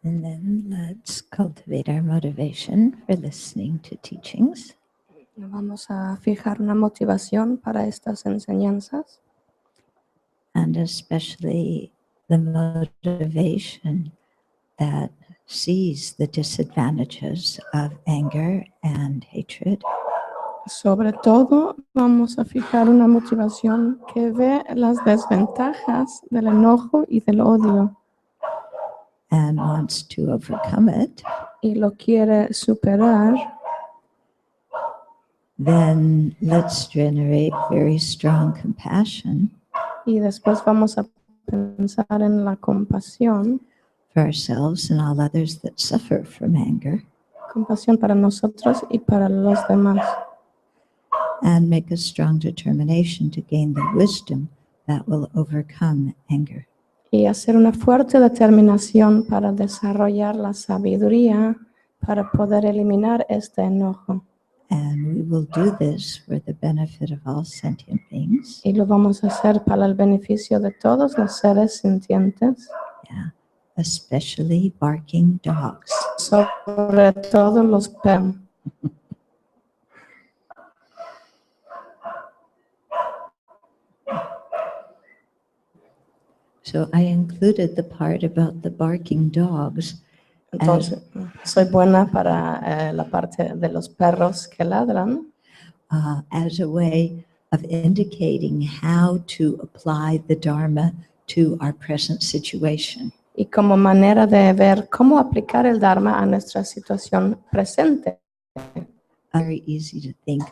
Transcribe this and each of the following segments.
And then let's cultivate our motivation for listening to teachings. Vamos a fijar una motivación para estas enseñanzas. And especially the motivation that sees the disadvantages of anger and hatred. Sobre todo, vamos a fijar una motivación que ve las desventajas del enojo y del odio And wants to overcome it. y lo quiere superar. Then let's generate very strong compassion Y después vamos a pensar en la compasión. for ourselves and all others that suffer from anger, Compasión para nosotros y para los demás. and make a strong determination to gain the wisdom that will overcome anger. Y hacer una fuerte determinación para desarrollar la sabiduría para poder eliminar este enojo. And we will do this for the benefit of all sentient beings. Y lo vamos a hacer para el beneficio de todos los seres sintientes, Yeah, especially barking dogs. sobre todo los perros. So I included the part about the barking dogs Entonces, soy buena para la parte de los perros que ladran, as a way of indicating how to apply the Dharma to our present situation. y como manera de ver cómo aplicar el Dharma a nuestra situación presente. Very easy to think,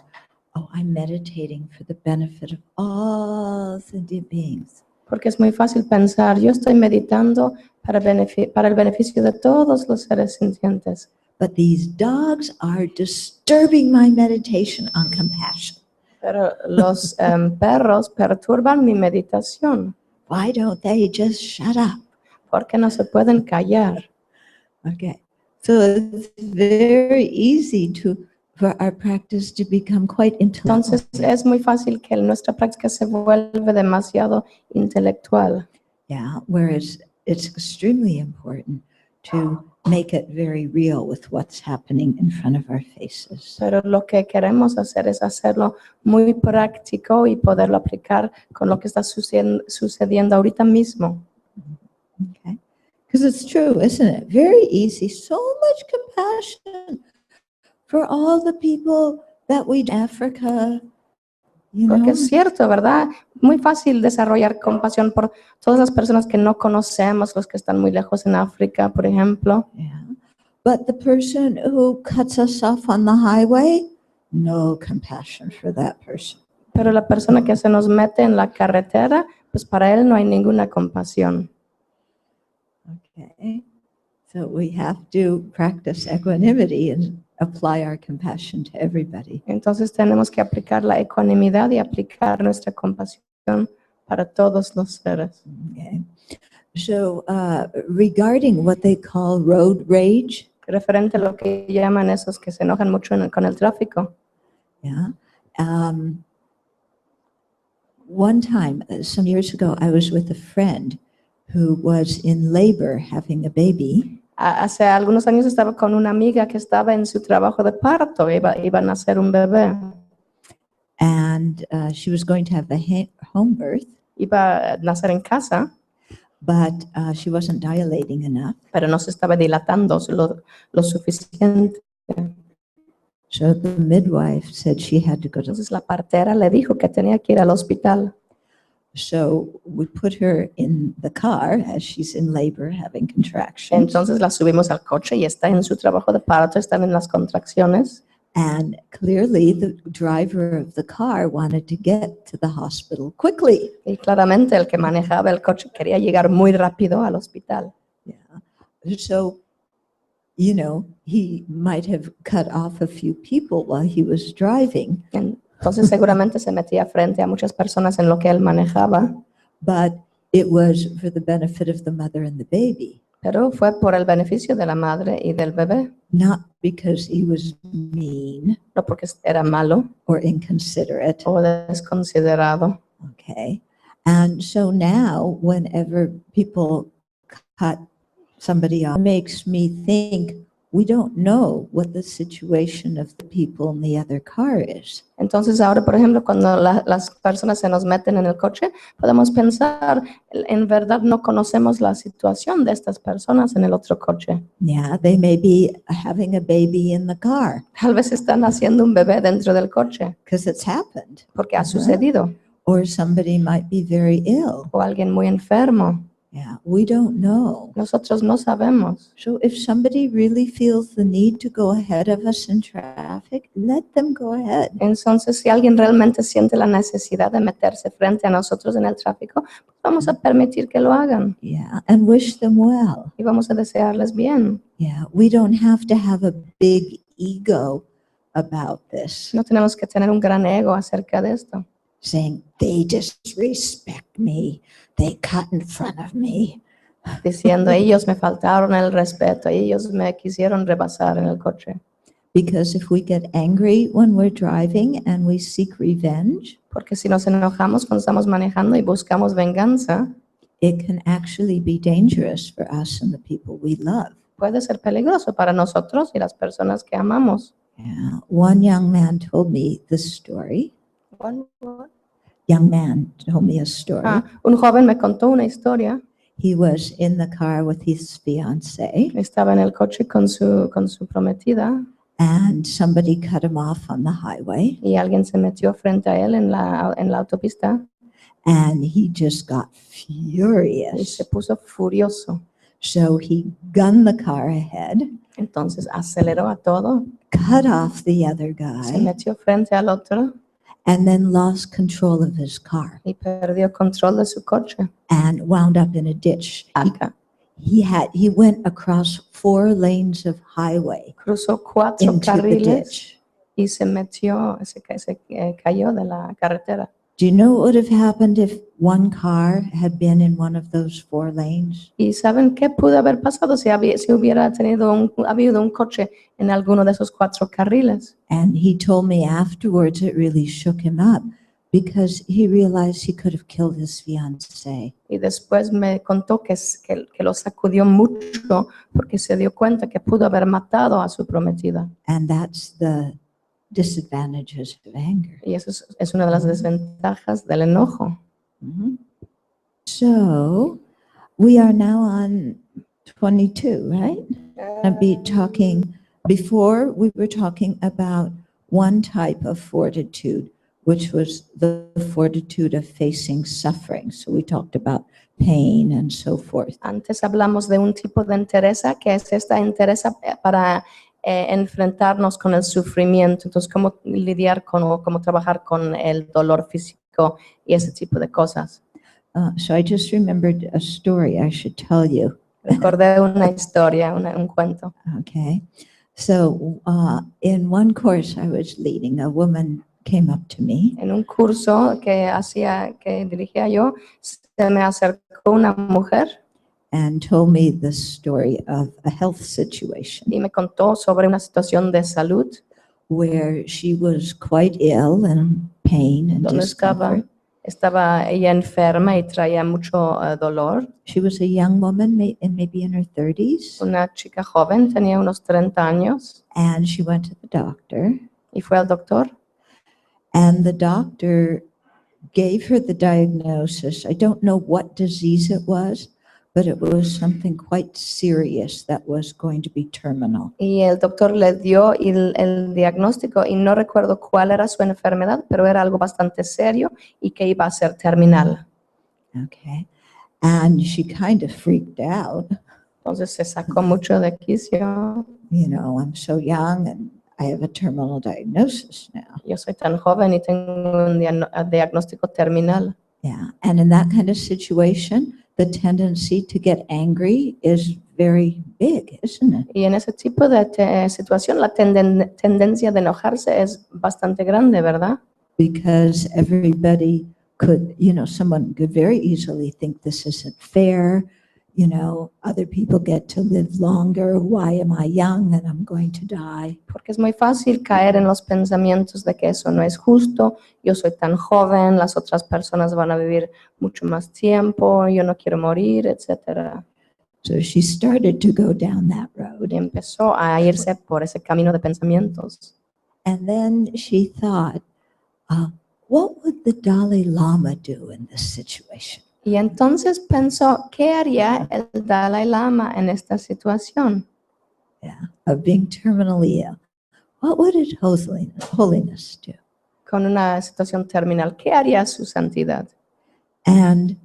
oh, I'm meditating for the benefit of all sentient beings. Porque es muy fácil pensar, yo estoy meditando para el beneficio de todos los seres sintientes. But these dogs are disturbing my meditation on compassion. Pero los perros perturban mi meditación. Why don't they just shut up? Porque no se pueden callar. Okay, so it's very easy for our practice to become quite intellectual. Entonces es muy fácil que nuestra práctica se vuelva demasiado intelectual. Yeah, whereas it's extremely important to make it very real with what's happening in front of our faces. Pero lo que queremos hacer es hacerlo muy práctico y poderlo aplicar con lo que está sucediendo ahorita mismo. Okay, because it's true, isn't it? Very easy, so much compassion for all the people that we in Africa, you know. Porque es cierto, ¿verdad? Muy fácil desarrollar compasión por todas las personas que no conocemos, los que están muy lejos en África, por ejemplo. Yeah, but the person who cuts us off on the highway, no compassion for that person. Pero la persona que se nos mete en la carretera, pues para él no hay ninguna compasión. Okay, so we have to practice equanimity and apply our compassion to everybody. Entonces tenemos que aplicar la ecuanimidad y aplicar nuestra compasión para todos los seres. Okay, so regarding what they call road rage, Referente a lo que llaman esos que se enojan mucho con el tráfico. yeah. One time, some years ago, I was with a friend who was in labor having a baby. Hace algunos años estaba con una amiga que estaba en su trabajo de parto, iba a nacer un bebé. And she was going to have a home birth, Iba a nacer en casa, but she wasn't dilating enough. pero no se estaba dilatando lo suficiente. So the midwife said she had to go to. Entonces la partera le dijo que tenía que ir al hospital. So we put her in the car as she's in labor having contractions. Entonces la subimos al coche y está en su trabajo de parto, están en las contracciones. And clearly the driver of the car wanted to get to the hospital quickly. Y claramente el que manejaba el coche quería llegar muy rápido al hospital. Yeah. So, you know, he might have cut off a few people while he was driving. Entonces seguramente se metía frente a muchas personas en lo que él manejaba. But it was for the benefit of the mother and the baby. Pero fue por el beneficio de la madre y del bebé. Not because he was mean. No porque era malo or inconsiderate. o desconsiderado. Okay. And so now whenever people cut somebody else makes me think we don't know what the situation of the people in the other car is. Entonces ahora, por ejemplo, cuando las personas se nos meten en el coche, podemos pensar, en verdad no conocemos la situación de estas personas en el otro coche. Yeah, they may be having a baby in the car Tal vez están haciendo un bebé dentro del coche, because it's happened. porque ha sucedido, Or somebody might be very ill. o alguien muy enfermo. Yeah, we don't know. Nosotros no sabemos. So if somebody really feels the need to go ahead of us in traffic, let them go ahead. Entonces, si alguien realmente siente la necesidad de meterse frente a nosotros en el tráfico, pues vamos a permitir que lo hagan Yeah, and wish them well. y vamos a desearles bien. Yeah, we don't have to have a big ego about this, No tenemos que tener un gran ego acerca de esto, saying they disrespect me, they cut in front of me. diciendo ellos me faltaron el respeto, ellos me quisieron rebasar en el coche. Because if we get angry when we're driving and we seek revenge, Porque si nos enojamos cuando estamos manejando y buscamos venganza, it can actually be dangerous for us and the people we love. puede ser peligroso para nosotros y las personas que amamos. Yeah. One young man told me this story. Young man told me a story. Un joven me contó una historia. He was in the car with his fiancée, Estaba en el coche con su prometida and somebody cut him off on the highway, y alguien se metió frente a él en la autopista and he just got y furious. se puso furioso. So he gunned the car ahead, Entonces aceleró a todo, cut off the other se guy, metió frente al otro and then lost control of his car y perdió control de su coche. and wound up in a ditch. Acá. He went across 4 lanes of highway Cruzó 4 into the carriles ditch. y se metió, se cayó de la carretera. Do you know what would have happened if one car had been in one of those 4 lanes? ¿Y saben qué pudo haber pasado si hubiera habido un coche en alguno de esos 4 carriles? And he told me afterwards it really shook him up because he realized he could have killed his fiancée. Y después me contó que lo sacudió mucho porque se dio cuenta que pudo haber matado a su prometida. And that's the disadvantages of anger. Y eso es una de las desventajas del enojo. Mhm. So we are now on 22, right? I'll be talking, before we were talking about one type of fortitude, which was the fortitude of facing suffering. So we talked about pain and so forth. Antes hablamos de un tipo de entereza que es esta entereza para enfrentarnos con el sufrimiento. Entonces, cómo lidiar con o cómo trabajar con el dolor físico y ese tipo de cosas. So I just remembered a story I should tell you. Recordé una historia, un cuento. Okay. So in one course I was leading, a woman came up to me En un curso que dirigía yo, se me acercó una mujer and told me the story of a health situation y me contó sobre una situación de salud where she was quite ill and pain and donde discomfort. estaba ella enferma y traía mucho dolor. She was a young woman, maybe in her 30s, Una chica joven, tenía unos 30 años and she went to the doctor, y fue al doctor. and the doctor gave her the diagnosis. I don't know what disease it was, but it was something quite serious that was going to be terminal. Y el doctor le dio el diagnóstico y no recuerdo cuál era su enfermedad, pero era algo bastante serio y que iba a ser terminal. Okay. And she kind of freaked out. Entonces se sacó mucho de quicio. You know, I'm so young and I have a terminal diagnosis now. Yo soy tan joven y tengo un diagnóstico terminal. Yeah. And in that kind of situation, the tendency to get angry is very big, isn't it? Y en ese tipo de situación la tendencia de enojarse es bastante grande, ¿verdad? Because everybody could, someone could very easily think this isn't fair. Other people get to live longer. Why am I young and I'm going to die? Porque es muy fácil caer en los pensamientos de que eso no es justo. Yo soy tan joven, las otras personas van a vivir mucho más tiempo, yo no quiero morir, etcétera. So she started to go down that road. Y empezó a irse por ese camino de pensamientos. And then she thought, what would the Dalai Lama do in this situation? Y entonces pensó, ¿qué haría el Dalai Lama en esta situación? Yeah, of being terminally ill. What would His Holiness do? Con una situación terminal, ¿qué haría su santidad? And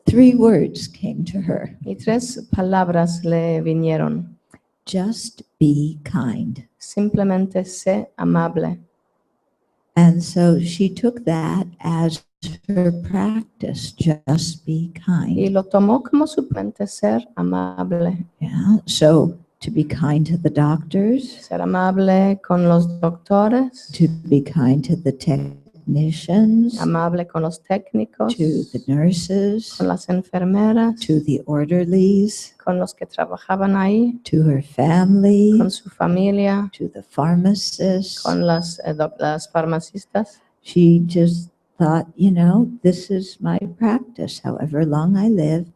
3 words came to her. Y 3 palabras le vinieron. Just be kind. Simplemente sé amable. And so she took that as her practice, just be Y kind. lo tomó como su mente, ser amable. Yeah, so to be kind to the doctors, Ser amable con los doctores, to be kind to the technicians, amable con los técnicos, to the nurses, con las enfermeras, to the orderlies, con los que trabajaban ahí, to her family, con su familia, to the pharmacists. con las farmacistas. She just thought, this is my practice, however long I live,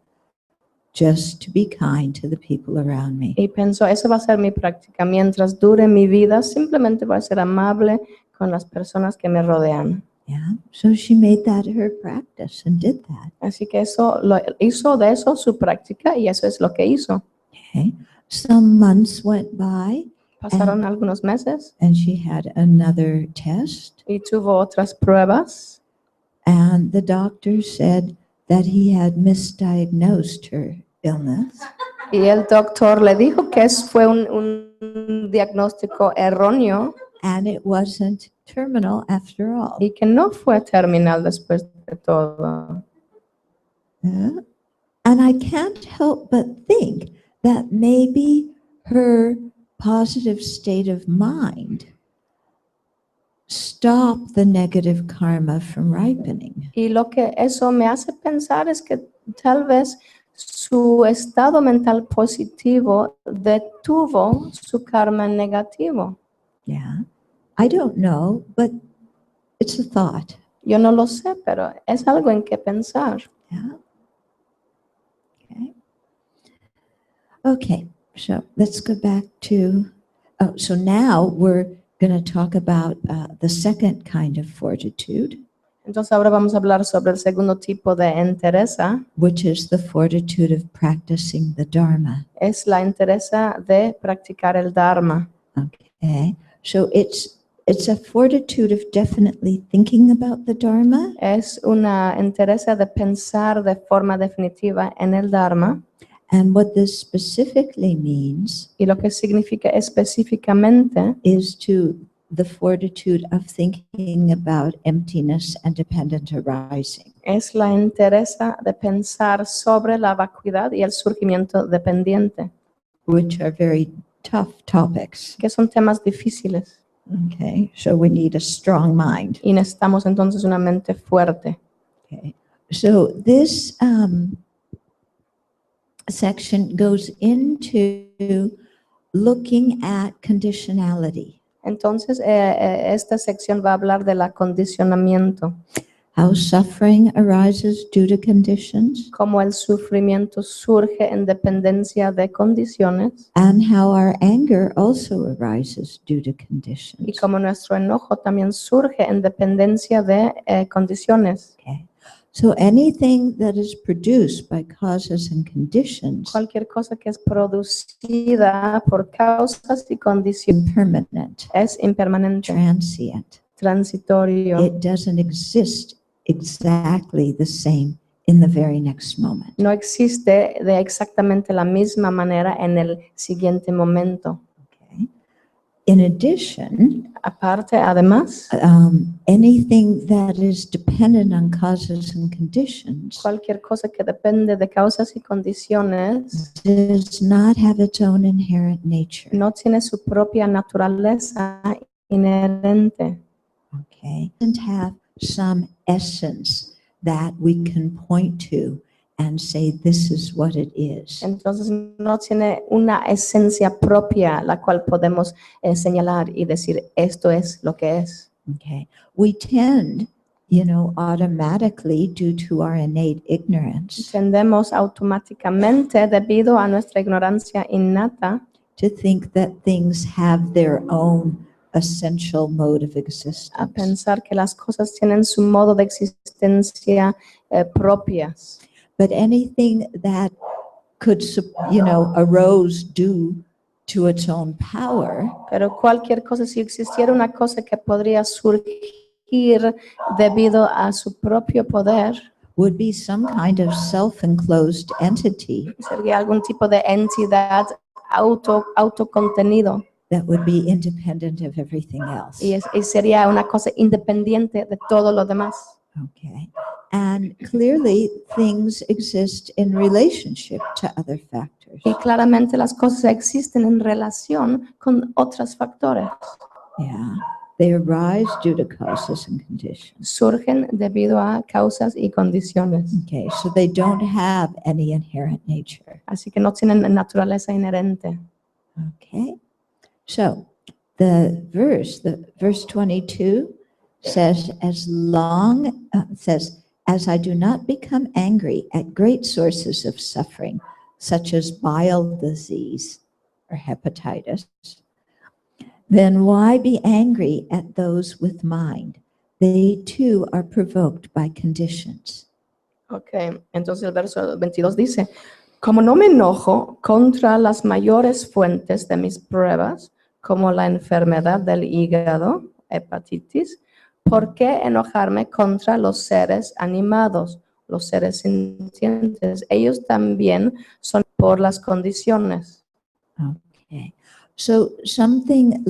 just to be kind to the people around me. Y pensó, eso va a ser mi práctica. Mientras dure mi vida, simplemente voy a ser amable con las personas que me rodean. Yeah, so she made that her practice and did that. Así que eso lo hizo de eso su práctica y eso es lo que hizo. Okay. Some months went by Pasaron algunos meses and she had another test, y tuvo otras pruebas and the doctor said that he had misdiagnosed her illness. y el doctor le dijo que fue un diagnóstico erróneo And it wasn't terminal after all. y que no fue terminal después de todo. Yeah. And I can't help but think that maybe her positive state of mind stopped the negative karma from ripening. Y lo que eso me hace pensar es que tal vez su estado mental positivo detuvo su karma negativo. Yeah. I don't know, but it's a thought. Yo no lo sé, pero es algo en que pensar. Yeah. Okay. Okay. So let's go back to, so now we're going to talk about the second kind of fortitude, Entonces ahora vamos a hablar sobre el segundo tipo de entereza. which is the fortitude of practicing the Dharma. Es la entereza de practicar el Dharma. Okay. So it's a fortitude of definitely thinking about the Dharma, Es una entereza de pensar de forma definitiva en el Dharma. and what this specifically means Y lo que significa específicamente is to the fortitude of thinking about emptiness and dependent arising. es la entereza de pensar sobre la vacuidad y el surgimiento dependiente, Which are very tough topics. que son temas difíciles. Okay, so we need a strong mind. Y necesitamos entonces una mente fuerte. Okay, so this section goes into looking at conditionality, Entonces, esta sección va a hablar del acondicionamiento, how suffering arises due to conditions, cómo el sufrimiento surge en dependencia de condiciones and how our anger also arises due to y conditions. cómo nuestro enojo también surge en dependencia de condiciones. Okay, so anything that is produced by causes and conditions Cualquier cosa que es producida por causas y condiciones impermanent, es impermanente, transient. transitorio. It doesn't exist exactly the same in the very next moment. No existe de exactamente la misma manera en el siguiente momento. Okay. In addition, Aparte, además, anything that is dependent on causes and conditions cualquier cosa que depende de causas y condiciones does not have its own inherent nature. no tiene su propia naturaleza inherente. Okay. It doesn't have some essence that we can point to and say this is what it is. Entonces no tiene una esencia propia la cual podemos señalar y decir esto es lo que es. Okay. We tend automatically due to our innate ignorance Tendemos automáticamente, debido a nuestra ignorancia innata, to think that things have their own essential mode of a existence. pensar que las cosas tienen su modo de existencia propias. But anything that could, arose due to its own power Pero cualquier cosa, si existiera una cosa que podría surgir debido a su propio poder, would be some kind of self-enclosed entity sería algún tipo de entidad autocontenido that would be independent of everything else. y sería una cosa independiente de todo lo demás. Okay. And clearly things exist in relationship to other factors. Y claramente las cosas existen en relación con otros factores. Yeah. They arise due to causes and conditions. Surgen debido a causas y condiciones. Okay, so they don't have any inherent nature. Así que no tienen naturaleza inherente. Okay. So the verse 22 says, as I do not become angry at great sources of suffering, such as bile disease or hepatitis, then why be angry at those with mind? They too are provoked by conditions. Ok, entonces el verso 22 dice, como no me enojo contra las mayores fuentes de mis pruebas, como la enfermedad del hígado, hepatitis, ¿por qué enojarme contra los seres animados, los seres sintientes? Ellos también son por las condiciones. Okay. So something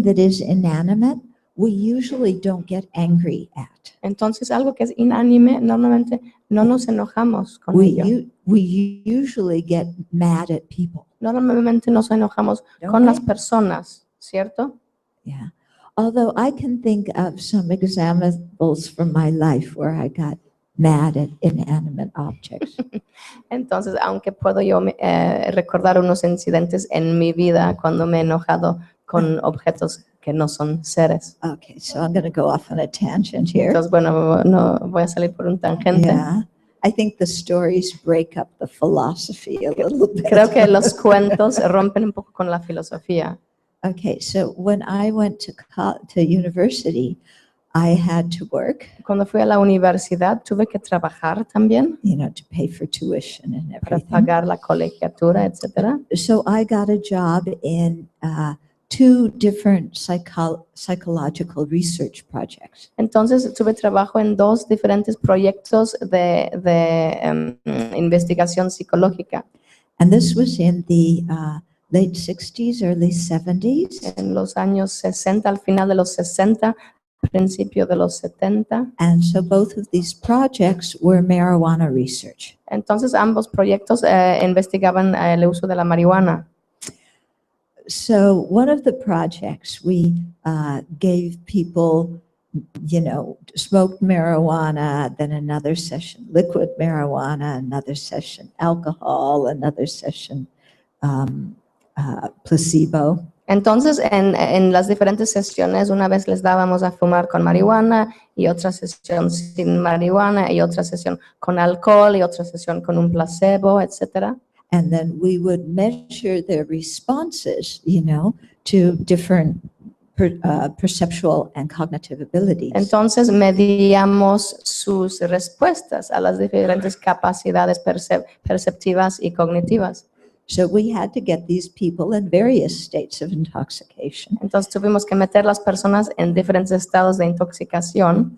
that is inanimate, we usually don't get angry at. Entonces algo que es inanime, normalmente no nos enojamos con ello. We usually get mad at people. Normalmente nos enojamos Don't con we? las personas, ¿cierto? Yeah. Although I can think of some examples from my life where I got mad at inanimate objects. Entonces, aunque puedo yo recordar unos incidentes en mi vida cuando me he enojado con objetos que no son seres. Okay, so I'm going to go off on a tangent here. Entonces, bueno, no voy a salir por un tangente. Yeah. I think the stories break up the philosophy a little bit. Creo que los cuentos rompen un poco con la filosofía. Okay, so when I went to university, I had to work, Cuando fui a la universidad tuve que trabajar también to pay for tuition and para everything. pagar la colegiatura, etcétera. So I got a job in two different psychological research projects. Entonces tuve trabajo en dos diferentes proyectos de investigación psicológica. And this was in the late 60s, early 70s. En los años 60, al final de los 60, principio de los 70. And so both of these projects were marijuana research. Entonces ambos proyectos investigaban el uso de la marihuana. So one of the projects we gave people, smoked marijuana, then another session liquid marijuana, another session alcohol, another session placebo. Entonces en las diferentes sesiones una vez les dábamos a fumar con marihuana y otra sesión sin marihuana y otra sesión con alcohol y otra sesión con un placebo, etcétera. And then we would measure their responses, to different perceptual and cognitive abilities. Entonces medíamos sus respuestas a las diferentes capacidades perceptivas y cognitivas. So we had to get these people in various states of intoxication. Entonces tuvimos que meter las personas en diferentes estados de intoxicación.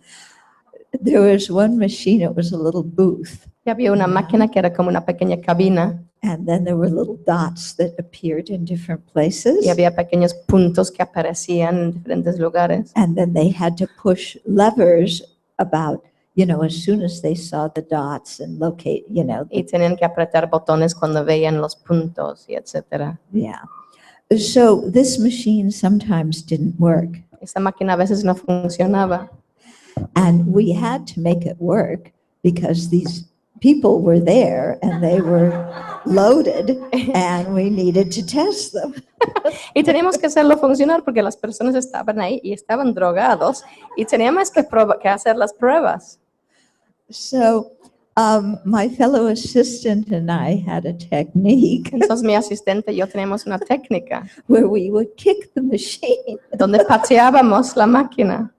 There was one machine, it was a little booth. Y había una máquina que era como una pequeña cabina. And then there were little dots that appeared in different places. Y había pequeños puntos que aparecían en diferentes lugares. And then they had to push levers about, as soon as they saw the dots and locate, Y tenían que apretar botones cuando veían los puntos y etcétera. Yeah. So this machine sometimes didn't work. Esa máquina a veces no funcionaba. And we had to make it work because these people were there and they were loaded and we needed to test them. Y teníamos que hacerlo funcionar porque las personas estaban ahí y estaban drogados y teníamos que hacer las pruebas. So my fellow assistant and I had a technique Entonces mi asistente y yo teníamos una técnica where we would kick the machine donde pateábamos la máquina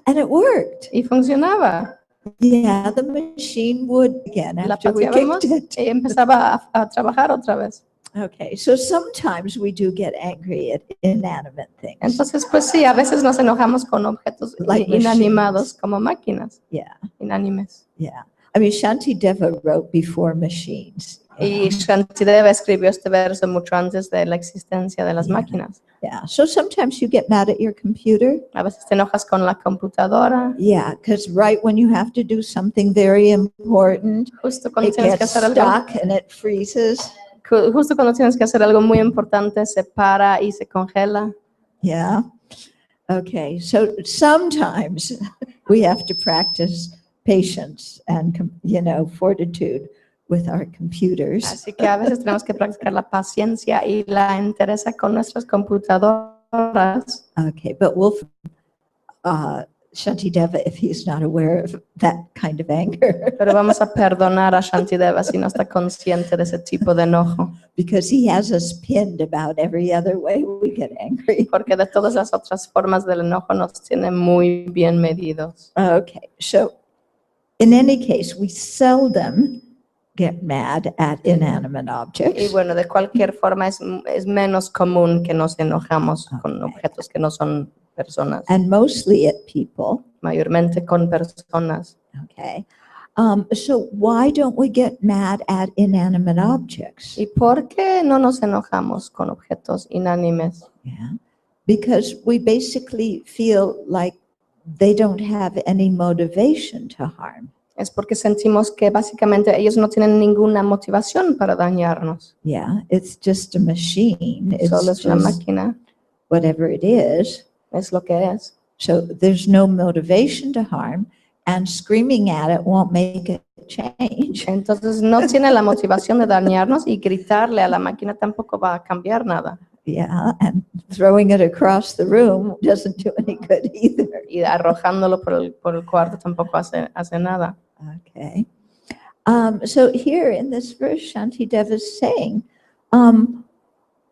and it worked. y funcionaba. Yeah, the machine would again La after we pateábamos kicked it. y empezaba a trabajar otra vez. Okay, so sometimes we do get angry at inanimate things. Entonces, pues sí, a veces nos enojamos con objetos Like inanimados como máquinas, Yeah, inánimes. yeah. I mean, Shanti Deva wrote before machines. Y Shantideva escribió este verso mucho antes de la existencia de las Yeah. máquinas. Yeah, so sometimes you get mad at your computer. A veces te enojas con la computadora. Yeah, because right when you have to do something very important, Justo cuando it tienes que gets hacer algo, stuck and it freezes. justo cuando tienes que hacer algo muy importante, se para y se congela. Yeah. Okay, so sometimes we have to practice patience and, fortitude with our computers. Así que a veces tenemos que practicar la paciencia y la entereza con nuestras computadoras. Okay, but we'll, Shanti Deva, if he's not aware of that kind of anger, Pero vamos a perdonar a Shantideva si no está consciente de ese tipo de enojo. because he has us pinned about every other way we get angry. Porque de todas las otras formas del enojo nos tiene muy bien medidos. Okay, so in any case, we seldom get mad at inanimate Y objects. bueno, de cualquier forma es menos común que nos enojamos con objetos que no son personas, And mostly at people. mayormente con personas. Okay. So why don't we get mad at inanimate objects? ¿Y por qué no nos enojamos con objetos inánimes? Yeah. Because we basically feel like they don't have any motivation to harm. Es porque sentimos que básicamente ellos no tienen ninguna motivación para dañarnos. Yeah, it's just a machine. Solo It's es una just máquina, whatever it is. es lo que es. So there's no motivation to harm, and screaming at it won't make it change. Entonces no tiene la motivación de dañarnos y gritarle a la máquina tampoco va a cambiar nada. Yeah, and throwing it across the room doesn't do any good either. Y arrojándolo por el cuarto tampoco hace nada. Okay. So here in this verse, Shanti Deva is saying,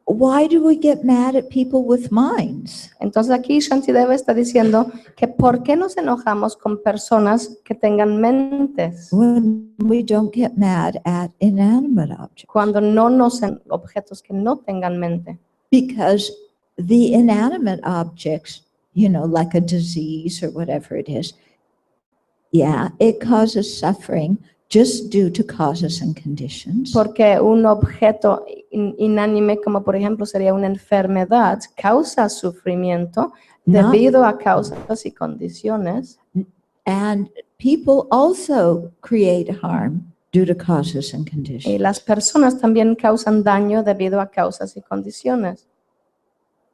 why do we get mad at people with minds? Entonces aquí Shantideva está diciendo que ¿por qué nos enojamos con personas que tengan mentes When we don't get mad at inanimate objects? cuando no nos objetos que no tengan mente? Because the inanimate objects, like a disease or whatever it is, yeah, it causes suffering just due to causes and conditions. Porque un objeto inánime, como por ejemplo sería una enfermedad, causa sufrimiento Not- debido a causas y condiciones. And people also create harm due to causes and Y conditions. las personas también causan daño debido a causas y condiciones.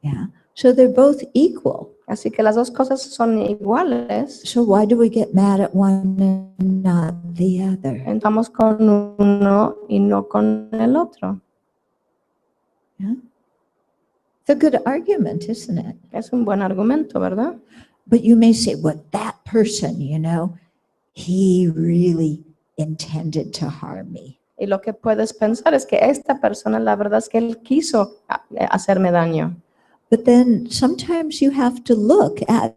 Yeah. So they're both equal. Así que las dos cosas son iguales. So why do we get mad at one and not the other? Entramos con uno y no con el otro. Yeah. It's a good argument, isn't it? Es un buen argumento, ¿verdad? But you may say, well, that person, he really intended to harm me. Y lo que puedes pensar es que esta persona, la verdad es que él quiso hacerme daño. But then sometimes you have to look at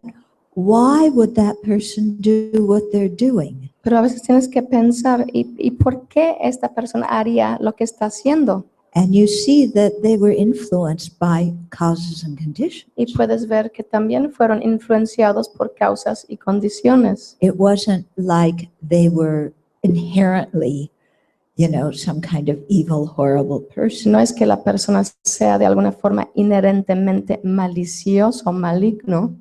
why would that person do what they're doing? Pero a veces tienes que pensar, ¿y por qué esta persona haría lo que está haciendo? And you see that they were influenced by causes and conditions. Y puedes ver que también fueron influenciados por causas y condiciones. It wasn't like they were inherently, some kind of evil, horrible person. No es que la persona sea de alguna forma inherentemente malicioso o maligno.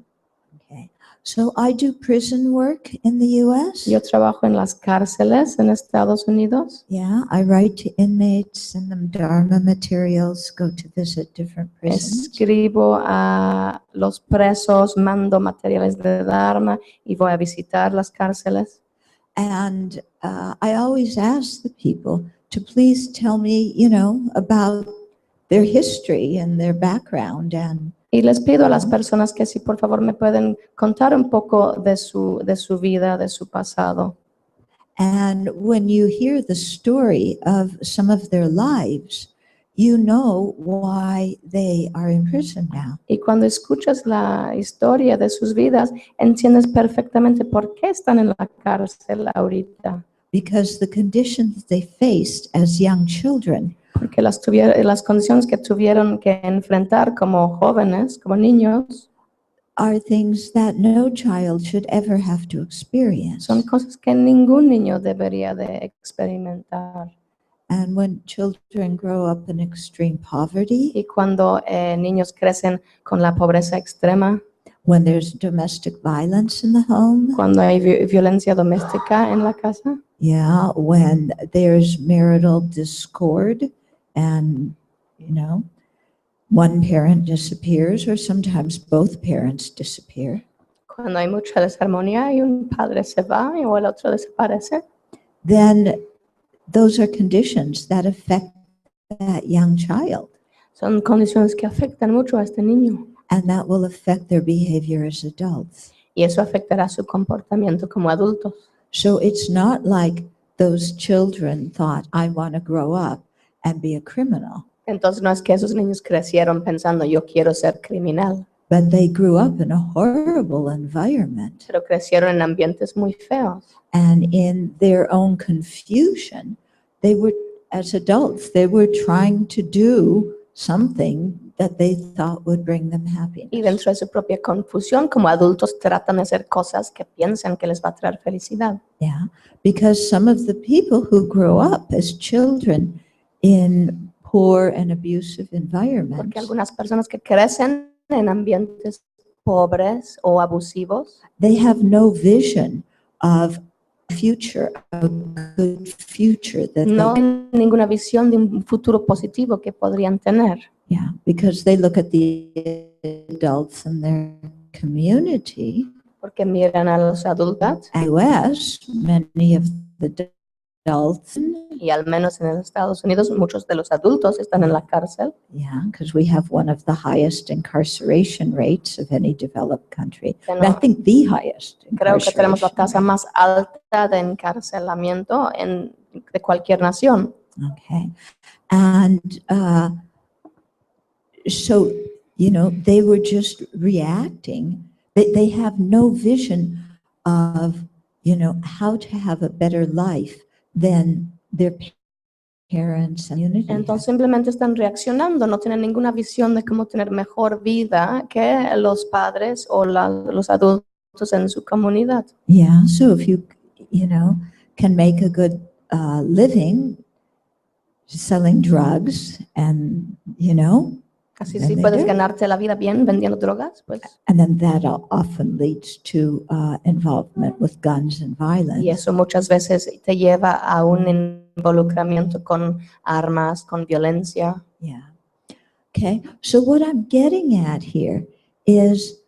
Okay. So I do prison work in the U.S. Yo trabajo en las cárceles en Estados Unidos. Yeah, I write to inmates, send them Dharma materials, go to visit different prisons. Escribo a los presos, mando materiales de Dharma y voy a visitar las cárceles. And I always ask the people to please tell me, about their history and their background. Y les pido a las personas que si por favor me pueden contar un poco de su vida, de su pasado. And when you hear the story of some of their lives, you know why they are in prison now. Y cuando escuchas la historia de sus vidas, entiendes perfectamente por qué están en la cárcel ahorita. Because the conditions they faced as young children Porque las condiciones que tuvieron que enfrentar como jóvenes, como niños, are things that no child should ever have to experience. son cosas que ningún niño debería de experimentar. And when children grow up in extreme poverty, Y cuando niños crecen con la pobreza extrema, when there's domestic violence in the home, cuando hay violencia doméstica en la casa, yeah, when there's marital discord and, one parent disappears or sometimes both parents disappear, cuando hay mucha desarmonía y un padre se va o el otro desaparece, then those are conditions that affect that young child, son condiciones que afectan mucho a este niño. and that will affect their behavior as adults. Y eso afectará su comportamiento como adultos. So it's not like those children thought, I want to grow up and be a criminal, Entonces no es que esos niños crecieron pensando yo quiero ser criminal, but they grew up in a horrible environment. pero crecieron en ambientes muy feos. And in their own confusion, they were, as adults, they were trying to do something that they thought would bring them Y happiness. dentro de su propia confusión, como adultos tratan de hacer cosas que piensan que les va a traer felicidad. Yeah, because some of the people who grow up as children in poor and abusive Porque environments, algunas personas que crecen en ambientes pobres o abusivos, they have no vision of future, a good future that no they, tienen ninguna visión de un futuro positivo que podrían tener. yeah, because they look at the adults in their community. Porque miran a los adultos US, many of the adults, y al menos en los Estados Unidos muchos de los adultos están en la cárcel. yeah, because we have one of the highest incarceration rates of any developed country. And I Tenemos- think the highest Creo que tenemos la incarceration tasa rate. más alta de encarcelamiento de cualquier nación. Okay. And so, they were just reacting. They have no vision of, how to have a better life than their parents and community. Entonces simplemente están reaccionando, no tienen ninguna visión de cómo tener mejor vida que los padres o los adultos en su comunidad. Yeah, so if you can make a good living selling drugs and, Así Then si they puedes do. ganarte la vida bien vendiendo drogas, pues. and then that often leads to involvement with guns and violence. Y eso muchas veces te lleva a un involucramiento con armas, con violencia. Yeah. Okay, so what I'm getting at here is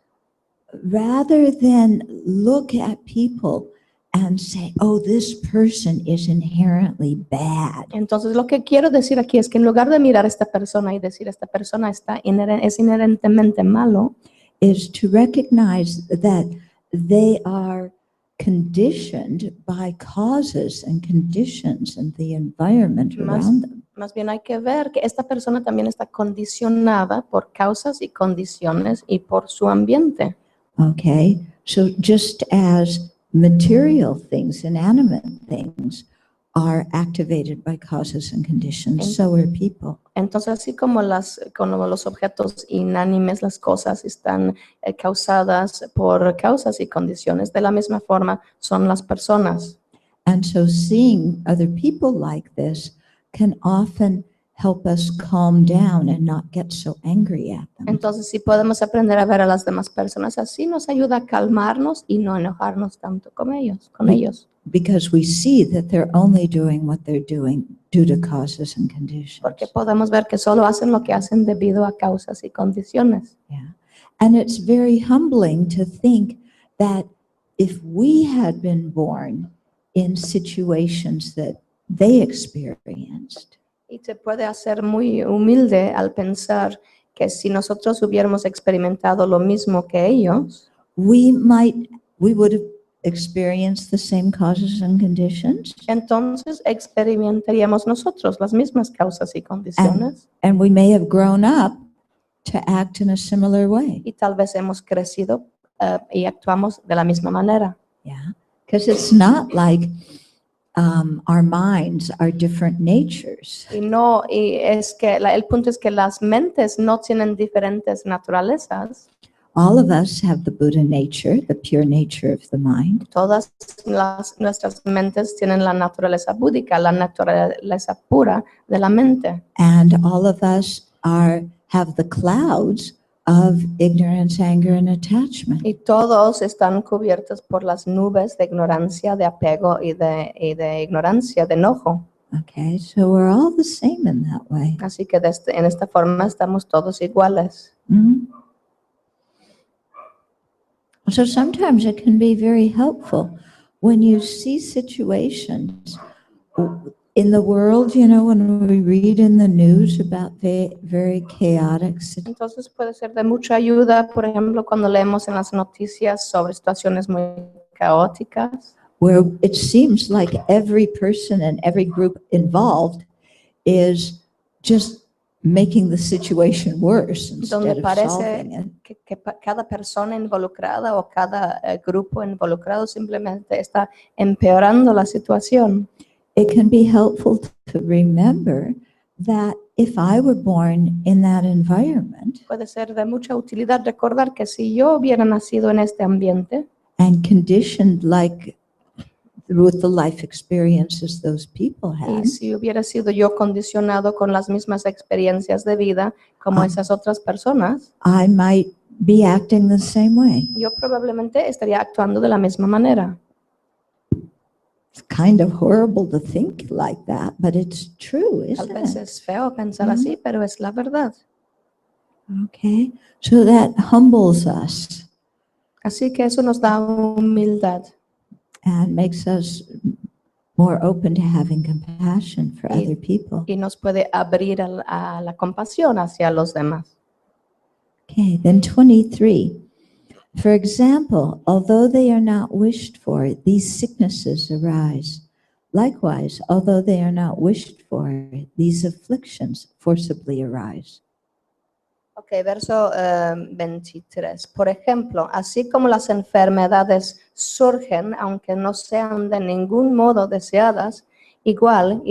rather than look at people and say, oh, this person is inherently bad, Entonces lo que quiero decir aquí es que en lugar de mirar a esta persona y decir esta persona es inherentemente malo, is to recognize that they are conditioned by causes and conditions in the environment Más- around them. más bien hay que ver que esta persona también está condicionada por causas y condiciones y por su ambiente. Okay, so just as material things, inanimate things, are activated by causes and conditions, so are people. Entonces, así como los objetos inánimes, las cosas están causadas por causas y condiciones, de la misma forma son las personas. And so seeing other people like this can often help us calm down and not get so angry at them. Entonces, si podemos aprender a ver a las demás personas así, nos ayuda a calmarnos y no enojarnos tanto con ellos. Because we see that they're only doing what they're doing due to causes and conditions. Porque podemos ver que solo hacen lo que hacen debido a causas y condiciones. Yeah. And it's very humbling to think that if we had been born in situations that they experienced. Y te puede hacer muy humilde al pensar que si nosotros hubiéramos experimentado lo mismo que ellos, We would have experienced the same causes and conditions, entonces experimentaríamos nosotros las mismas causas y condiciones and we may have grown up to act in a similar way. y tal vez hemos crecido y actuamos de la misma manera. Yeah, because it's not like our minds are different natures. Y es que el punto es que las mentes no tienen diferentes naturalezas. All of us have the Buddha nature, the pure nature of the mind, Todas nuestras mentes tienen la naturaleza búdica, la naturaleza pura de la mente. and all of us have the clouds of ignorance, anger, and attachment. Y todos están cubiertos por las nubes de ignorancia, de apego y de ignorancia, de enojo. Okay, so we're all the same in that way. Así que en esta forma estamos todos iguales. Mhm. So sometimes it can be very helpful when you see situations in the world, when we read in the news about very chaotic situations. Entonces puede ser de mucha ayuda, por ejemplo, cuando leemos en las noticias sobre situaciones muy caóticas, Where it seems like every person and every group involved is just making the situation worse donde instead of parece solving it. que cada persona involucrada o cada grupo involucrado simplemente está empeorando la situación. It can be helpful to remember that if I were born in that environment Puede ser de mucha utilidad recordar que si yo hubiera nacido en este ambiente and conditioned like with the life experiences those people had, y si hubiera sido yo condicionado con las mismas experiencias de vida como esas otras personas, I might be acting the same way. yo probablemente estaría actuando de la misma manera. It's kind of horrible to think like that, but it's true, Tal isn't vez it? es feo pensar así, pero es la verdad. Okay, so that humbles us Así que eso nos da humildad and makes us more open to having compassion for Y- other people. y nos puede abrir a la compasión hacia los demás. Okay, then 23. For example, although they are not wished for, these sicknesses arise. Likewise, although they are not wished for, these afflictions forcibly arise. Ok, verso 23. Por ejemplo, así como las enfermedades surgen, aunque no sean de ningún modo deseadas, igual,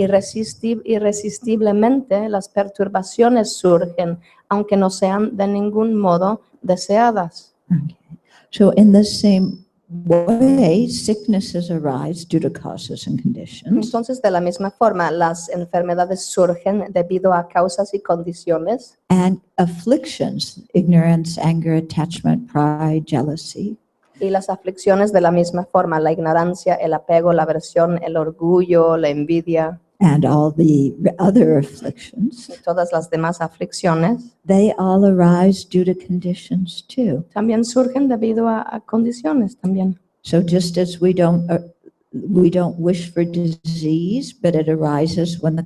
irresistiblemente, las perturbaciones surgen, aunque no sean de ningún modo deseadas. Okay. So in the same way, sicknesses arise due to causes and conditions. Entonces, de la misma forma, las enfermedades surgen debido a causas y condiciones. And afflictions, ignorance, anger, attachment, pride, jealousy, Y las aflicciones de la misma forma, la ignorancia, el apego, la aversión, el orgullo, la envidia and all the other afflictions, y todas las demás aflicciones they all arise due to conditions too. también surgen debido a condiciones también. So just as we don't wish for disease, but it arises when the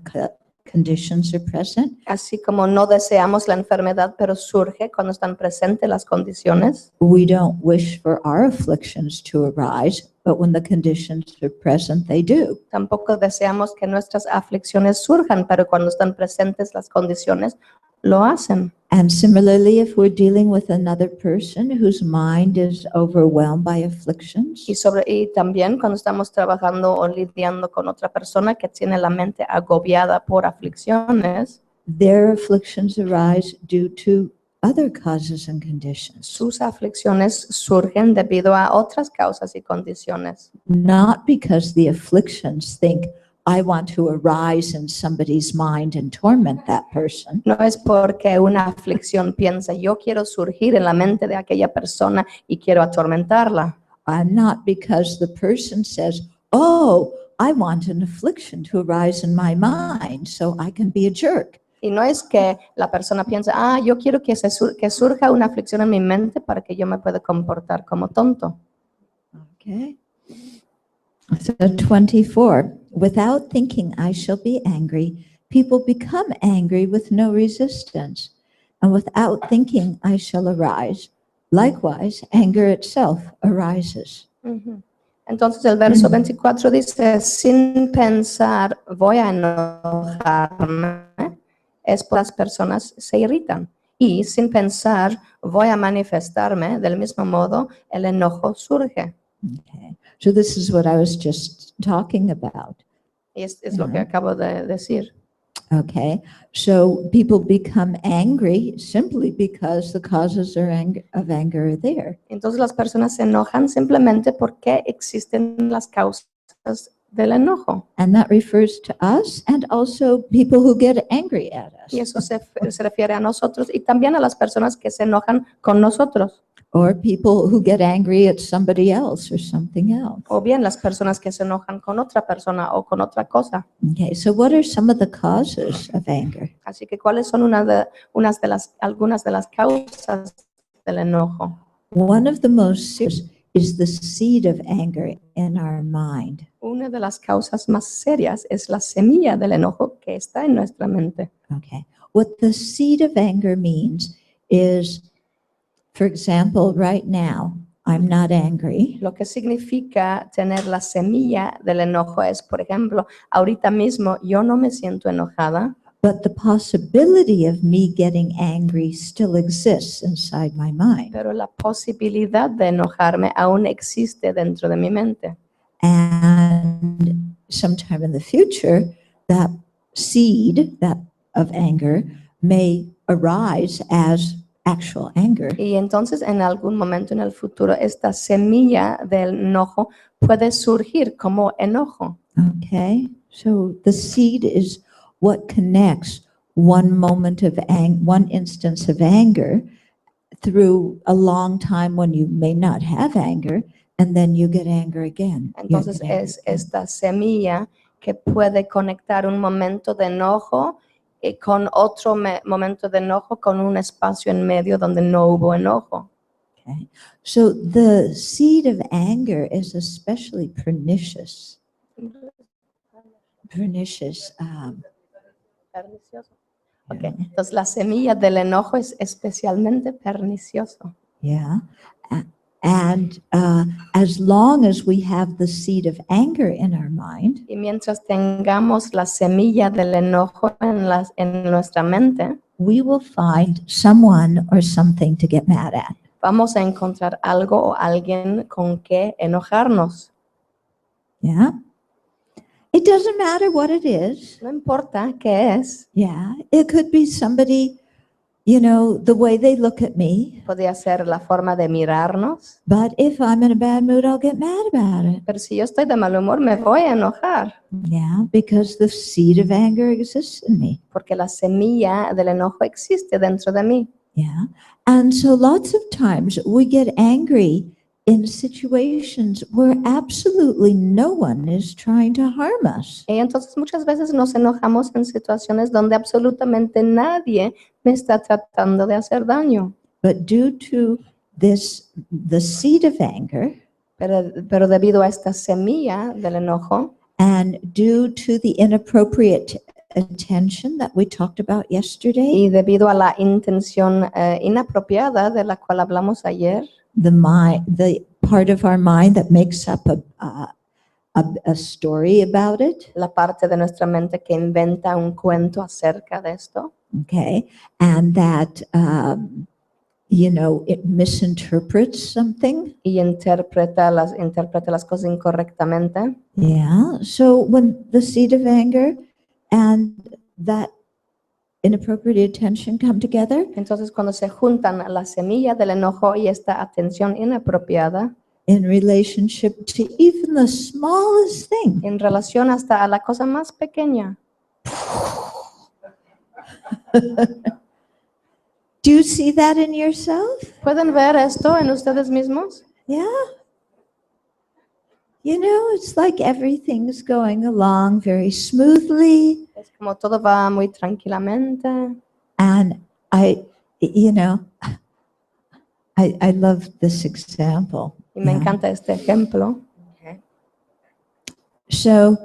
conditions are present, Así como no deseamos la enfermedad, pero surge cuando están presentes las condiciones. we don't wish for our afflictions to arise, but when the conditions are present, they do. Tampoco deseamos que nuestras aflicciones surjan, pero cuando están presentes las condiciones, lo hacen. And similarly, if we're dealing with another person whose mind is overwhelmed by afflictions, Y también cuando estamos trabajando o lidiando con otra persona que tiene la mente agobiada por aflicciones, their afflictions arise due to other causes and conditions, sus aflicciones surgen debido a otras causas y condiciones. not because the afflictions think, I want to arise in somebody's mind and torment that person. No es porque una aflicción piensa, yo quiero surgir en la mente de aquella persona y quiero atormentarla. Not because the person says, oh, I want an affliction to arise in my mind so I can be a jerk. Y no es que la persona piensa, yo quiero que surja una aflicción en mi mente para que yo me pueda comportar como tonto. Okay. So 24, without thinking I shall be angry, people become angry with no resistance. And without thinking I shall arise, likewise, anger itself arises. Ujú. Entonces el verso 24 dice, sin pensar voy a enojarme, es por las personas se irritan. Y sin pensar voy a manifestarme, del mismo modo el enojo surge. Okay. So this is what I was just talking about. Y es lo que acabo de decir. Okay. So people become angry simply because the causes of anger are there. Entonces las personas se enojan simplemente porque existen las causas del enojo. And that refers to us and also people who get angry at Y us. eso se refiere a nosotros y también a las personas que se enojan con nosotros. Or people who get angry at somebody else or something else. O bien las personas que se enojan con otra persona o con otra cosa. Okay, so what are some of the causes of anger? Así que ¿cuáles son algunas de las causas del enojo? One of the most serious is the seed of anger in our mind. Una de las causas más serias es la semilla del enojo que está en nuestra mente. Okay. What the seed of anger means is, for example, right now, I'm not angry, Lo que significa tener la semilla del enojo es, por ejemplo, ahorita mismo yo no me siento enojada, but the possibility of me getting angry still exists inside my mind. pero la posibilidad de enojarme aún existe dentro de mi mente. And sometime in the future, that seed of anger may arise as actual anger. Y entonces en algún momento en el futuro esta semilla del enojo puede surgir como enojo. Okay, so the seed is what connects one moment of one instance of anger through a long time when you may not have anger, and then you get anger again. You Entonces get angry es again. esta semilla que puede conectar un momento de enojo con otro momento de enojo con un espacio en medio donde no hubo enojo. Okay, so the seed of anger is especially pernicious. Pernicious. Pernicioso. Okay. Entonces la semilla del enojo es especialmente pernicioso. Yeah. And as long as we have the seed of anger in our mind, Y mientras tengamos la semilla del enojo en nuestra mente, we will find someone or something to get mad at. vamos a encontrar algo o alguien con que enojarnos. Yeah. It doesn't matter what it is. No importa qué es. Yeah. It could be somebody, you know, the way they look at me. Podría ser la forma de mirarnos. But if I'm in a bad mood, I'll get mad about it. Pero si yo estoy de mal humor, me voy a enojar. Yeah, because the seed of anger exists in me. Porque la semilla del enojo existe dentro de mí. Yeah. And so lots of times we get angry in situations where absolutely no one is trying to harm us. Y entonces muchas veces nos enojamos en situaciones donde absolutamente nadie me está tratando de hacer daño. But due to this, the seed of anger, Pero debido a esta semilla del enojo and due to the inappropriate attention that we talked about yesterday, y debido a la intención inapropiada de la cual hablamos ayer, the part of our mind that makes up a story about it, la parte de nuestra mente que inventa un cuento acerca de esto, okay, and that, you know, it misinterprets something. y interpreta las cosas incorrectamente. Yeah, so when the seed of anger and that inappropriate attention come together, Entonces cuando se juntan la semilla del enojo y esta atención inapropiada in relationship to even the smallest thing, en relación hasta a la cosa más pequeña. do you see that in yourself? ¿Pueden ver esto en ustedes mismos? Yeah. You know, it's like everything's going along very smoothly. Es como todo va muy tranquilamente. And you know, I love this example. Y me Yeah. encanta este ejemplo. So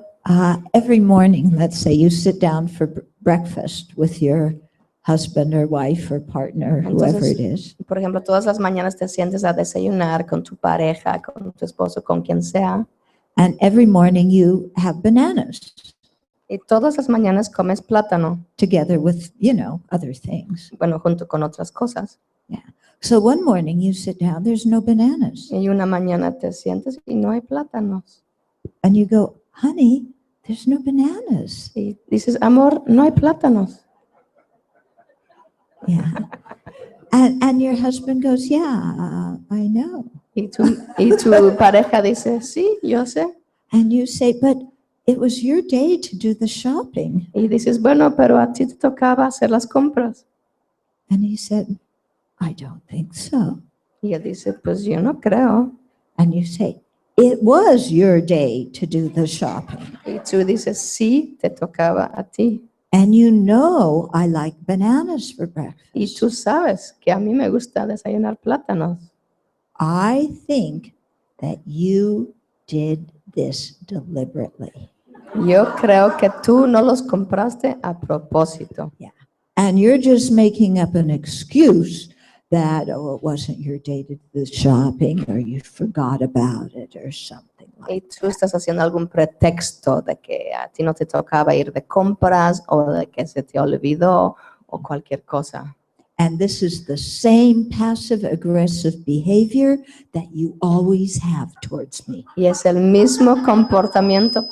every morning, let's say you sit down for breakfast with your husband or wife or partner, whoever it is. Por ejemplo, todas las mañanas te sientes a desayunar con tu pareja, con tu esposo, con quien sea. And every morning you have bananas Y todas las mañanas comes plátano, together with, other things. bueno, junto con otras cosas. So one morning you sit down, there's no bananas. Y una mañana te sientes y no hay plátanos. And you go, honey, there's no bananas. Y dices, amor, no hay plátanos. Yeah. And your husband goes, yeah, I know. Y tu pareja dice, sí, yo sé. And you say, but it was your day to do the shopping. Y dices, bueno, pero a ti te tocaba hacer las compras. And he said, I don't think so. Y él dice, pues yo no creo. And you say, it was your day to do the shopping. Y tú dices, sí, te tocaba a ti. And you know I like bananas for breakfast. Y tú sabes que a mí me gusta desayunar plátanos. I think that you did this deliberately. Yo creo que tú no los compraste a propósito. And you're just making up an excuse that, oh, it wasn't your day to do the shopping, or you forgot about it, or something Y like tú estás haciendo algún pretexto de que a ti no te tocaba ir de compras o de que se te olvidó o cualquier cosa. And this is the same passive-aggressive behavior that you always have towards me. Y es el mismo comportamiento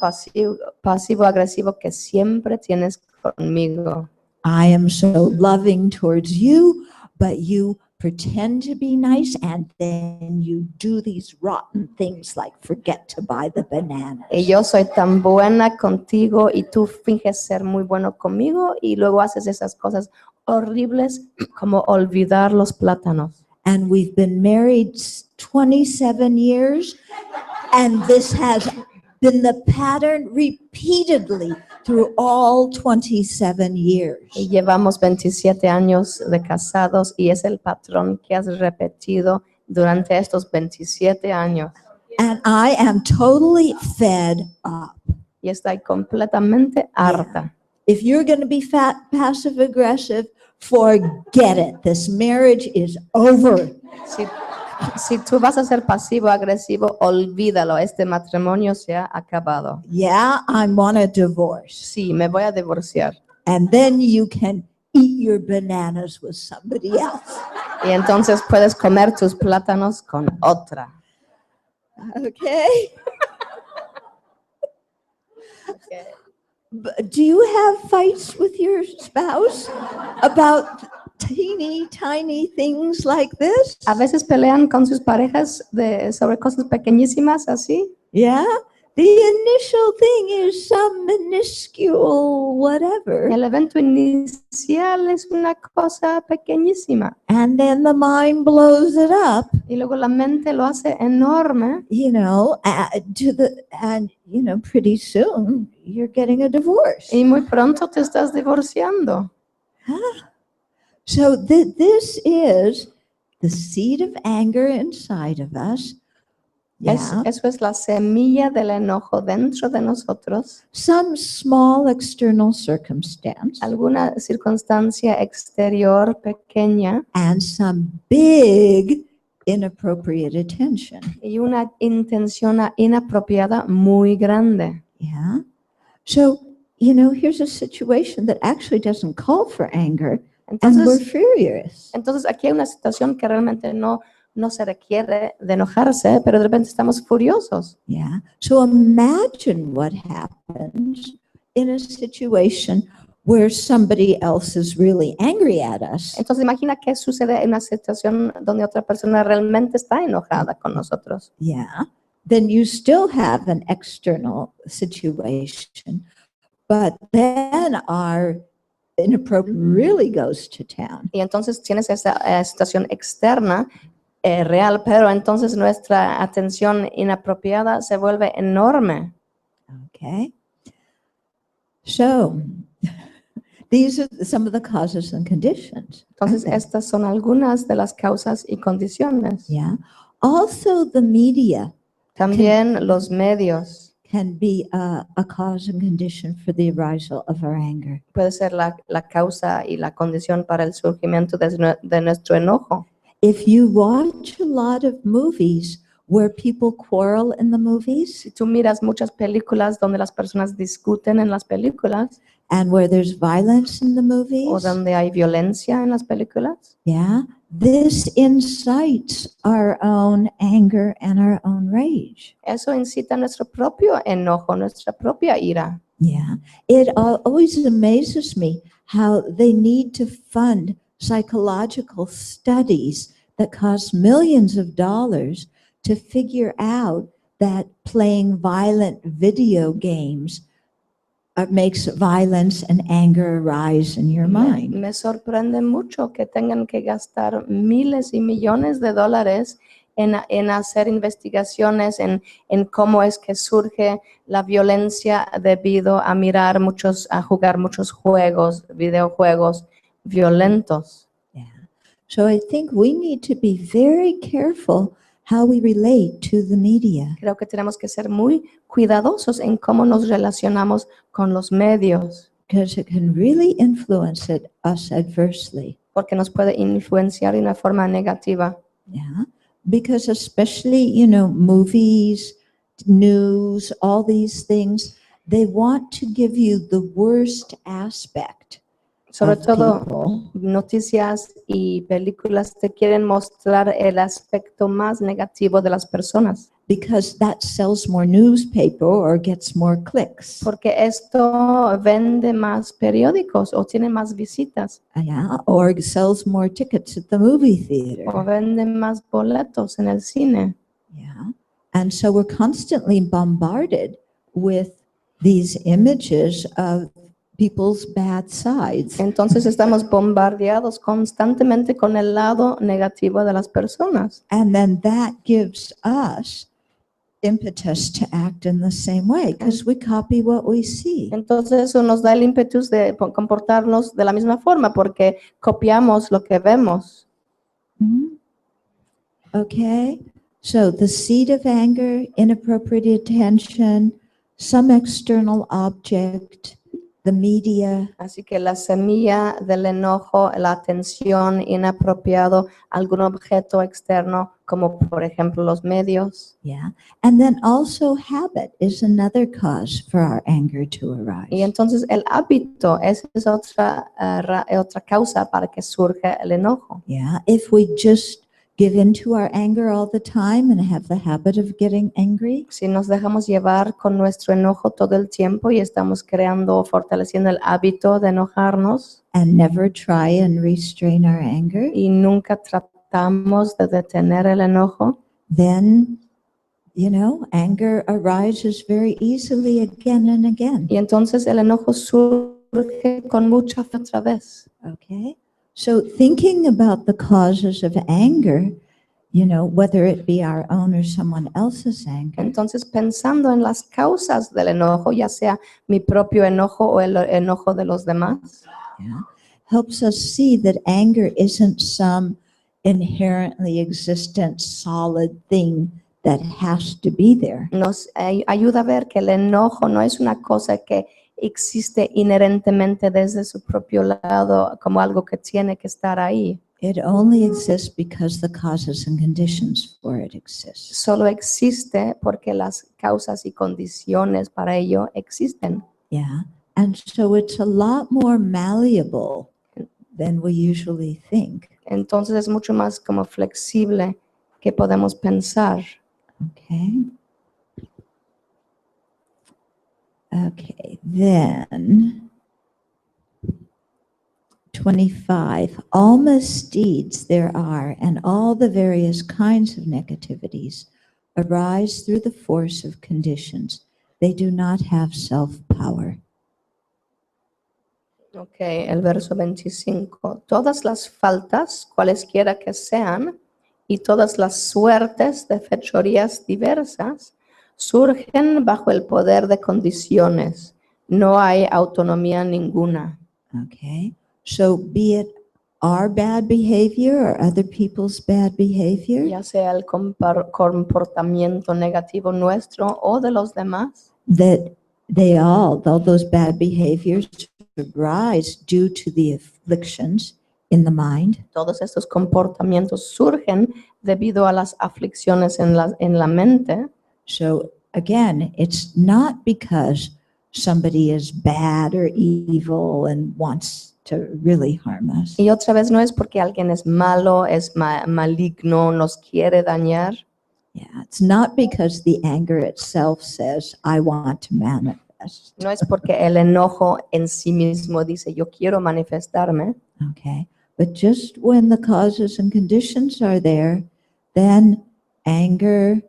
pasivo-agresivo que siempre tienes conmigo. I am so loving towards you, but you pretend to be nice, and then you do these rotten things like forget to buy the bananas. Y yo soy tan buena contigo y tú finges ser muy bueno conmigo y luego haces esas cosas horribles como olvidar los plátanos. And we've been married 27 years, and this has been the pattern repeatedly through all 27 years. Y llevamos 27 años de casados y es el patrón que has repetido durante estos 27 años. And I am totally fed up. Y estoy completamente harta. If you're going to be passive aggressive, forget it. This marriage is over. Si tú vas a ser pasivo-agresivo, olvídalo. Este matrimonio se ha acabado. Yeah, I want a divorce. Sí, me voy a divorciar. And then you can eat your bananas with somebody else. Y entonces puedes comer tus plátanos con otra. Okay? But do you have fights with your spouse about teeny tiny things like this? A veces pelean con sus parejas sobre cosas pequeñísimas así. Yeah? The initial thing is some minuscule whatever. El evento inicial es una cosa pequeñísima. And then the mind blows it up. Y luego la mente lo hace enorme. Pretty soon you're getting a divorce. Y muy pronto te estás divorciando. So this is the seed of anger inside of us. Yeah. Eso es la semilla del enojo dentro de nosotros. Some small external circumstance. Alguna circunstancia exterior pequeña. And some big inappropriate attention. Y una intención inapropiada muy grande. Yeah. So, here's a situation that actually doesn't call for anger. And we're furious. Entonces aquí hay una situación que realmente no se requiere de enojarse, pero de repente estamos furiosos. Yeah. So imagine what happens in a situation where somebody else is really angry at us. Entonces imagina qué sucede en una situación donde otra persona realmente está enojada con nosotros. Yeah. Then you still have an external situation, but then our inappropriate really goes to town. Y entonces tienes esa situación externa real, pero entonces nuestra atención inapropiada se vuelve enorme. Okay. So, these are some of the causes and conditions. Entonces estas son algunas de las causas y condiciones. Yeah. Also, the media También los medios can be a cause and condition for the arisal of our anger. Puede ser la causa y la condición para el surgimiento de nuestro enojo. If you watch a lot of movies where people quarrel in the movies Si tú miras muchas películas donde las personas discuten en las películas and where there's violence in the o movies, donde hay violencia en las películas, yeah, this incites our own anger and our own rage. eso incita nuestro propio enojo, nuestra propia ira. Yeah, it always amazes me how they need to fund psychological studies that cost millions of dollars to figure out that playing violent video games makes violence and anger arise in your mind. Me sorprende mucho que tengan que gastar miles y millones de dólares en hacer investigaciones en cómo es que surge la violencia debido a a jugar muchos videojuegos violentos. Yeah. So I think we need to be very careful how we relate to the media. Creo que tenemos que ser muy cuidadosos en cómo nos relacionamos con los medios, Because it can really influence us adversely. porque nos puede influenciar de una forma negativa. Yeah. Because especially, movies, news, all these things, they want to give you the worst aspect Sobre of todo, people. noticias y películas te quieren mostrar el aspecto más negativo de las personas, Because that sells more newspaper or gets more clicks. porque esto vende más periódicos o tiene más visitas Yeah. Or sells more tickets at the movie theater. o vende más boletos en el cine. Yeah. And so we're constantly bombarded with these images of people's bad sides. Entonces estamos bombardeados constantemente con el lado negativo de las personas. And then that gives us impetus to act in the same way because we copy what we see. Entonces eso nos da el ímpetu de comportarnos de la misma forma porque copiamos lo que vemos. Mhm. Okay. So the seed of anger, inappropriate attention, some external object, the media, Así que la semilla del enojo, la atención inapropiado, algún objeto externo, como por ejemplo los medios. yeah. And then also habit is another cause for our anger to arise. Y entonces el hábito, esa es otra causa para que surja el enojo. Yeah. If we just give into our anger all the time and have the habit of getting angry, Si nos dejamos llevar con nuestro enojo todo el tiempo y estamos fortaleciendo el hábito de enojarnos and never try and restrain our anger, y nunca tratamos de detener el enojo, then, anger arises very easily again and again. y entonces el enojo surge con mucha fe otra vez. Okay. So thinking about the causes of anger, whether it be our own or someone else's anger, Entonces pensando en las causas del enojo, ya sea mi propio enojo o el enojo de los demás, yeah, helps us see that anger isn't some inherently existent solid thing that has to be there. nos ayuda a ver que el enojo no es una cosa que existe inherentemente desde su propio lado como algo que tiene que estar ahí. It only exists because the causes and conditions for it exist. Solo existe porque las causas y condiciones para ello existen. Yeah. And so it's a lot more malleable than we usually think. Entonces es mucho más como flexible que podemos pensar. Okay. Okay, then 25. All misdeeds there are and all the various kinds of negativities arise through the force of conditions. They do not have self-power. Ok, el verso 25. Todas las faltas, cualesquiera que sean, y todas las suertes de fechorías diversas, surgen bajo el poder de condiciones. No hay autonomía ninguna. Okay, so be it our bad behavior or other people's bad behavior, Ya sea el comportamiento negativo nuestro o de los demás. that all those bad behaviors arise due to the afflictions in the mind. Todos estos comportamientos surgen debido a las aflicciones en la mente. So again, it's not because somebody is bad or evil and wants to really harm us. Y otra vez no es porque alguien es malo, es maligno, nos quiere dañar. Yeah, it's not because the anger itself says, I want to manifest. No es porque el enojo en sí mismo dice yo quiero manifestarme. Okay, but just when the causes and conditions are there, then anger,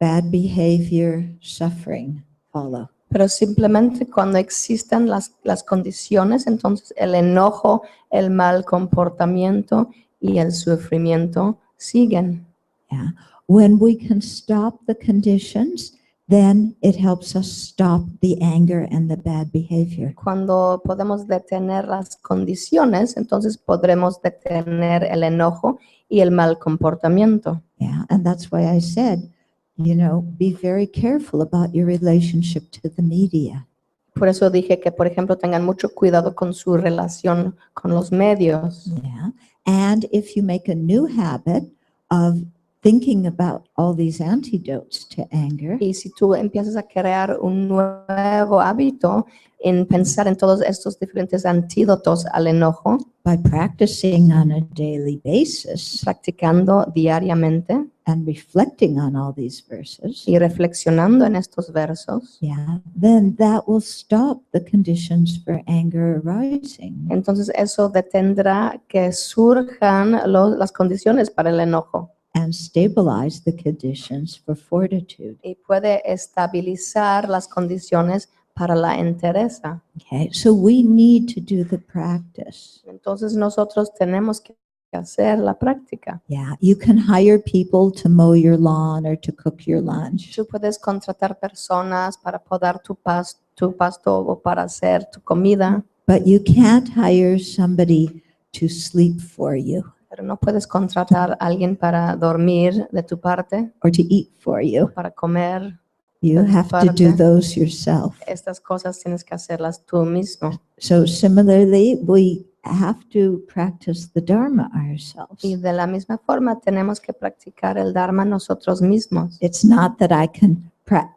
bad behavior, suffering follow. Pero simplemente cuando existan las condiciones, entonces el enojo, el mal comportamiento y el sufrimiento siguen. Yeah. When we can stop the conditions, then it helps us stop the anger and the bad behavior. Cuando podemos detener las condiciones, entonces podremos detener el enojo y el mal comportamiento. Yeah, and that's why I said, be very careful about your relationship to the media. Por eso dije que, por ejemplo, tengan mucho cuidado con su relación con los medios. Yeah, and if you make a new habit of thinking about all these antidotes to anger, Y si tú empiezas a crear un nuevo hábito en pensar en todos estos diferentes antídotos al enojo, by practicing on a daily basis practicando diariamente and reflecting on all these verses, y reflexionando en estos versos, yeah, then that will stop the conditions for anger arising. entonces eso detendrá que surjan las condiciones para el enojo And stabilize the conditions for fortitude. y puede estabilizar las condiciones para la entereza. Okay, so we need to do the practice. Entonces nosotros tenemos que hacer la práctica. Yeah, you can hire people to mow your lawn or to cook your lunch, Tú puedes contratar personas para podar tu pasto o para hacer tu comida, but you can't hire somebody to sleep for you pero no puedes contratar a alguien para dormir de tu parte, or to eat for you. para comer. You de tu have to do parte. those yourself. Estas cosas tienes que hacerlas tú mismo. So similarly, we have to practice the Dharma ourselves. Y de la misma forma tenemos que practicar el Dharma nosotros mismos. It's not that I can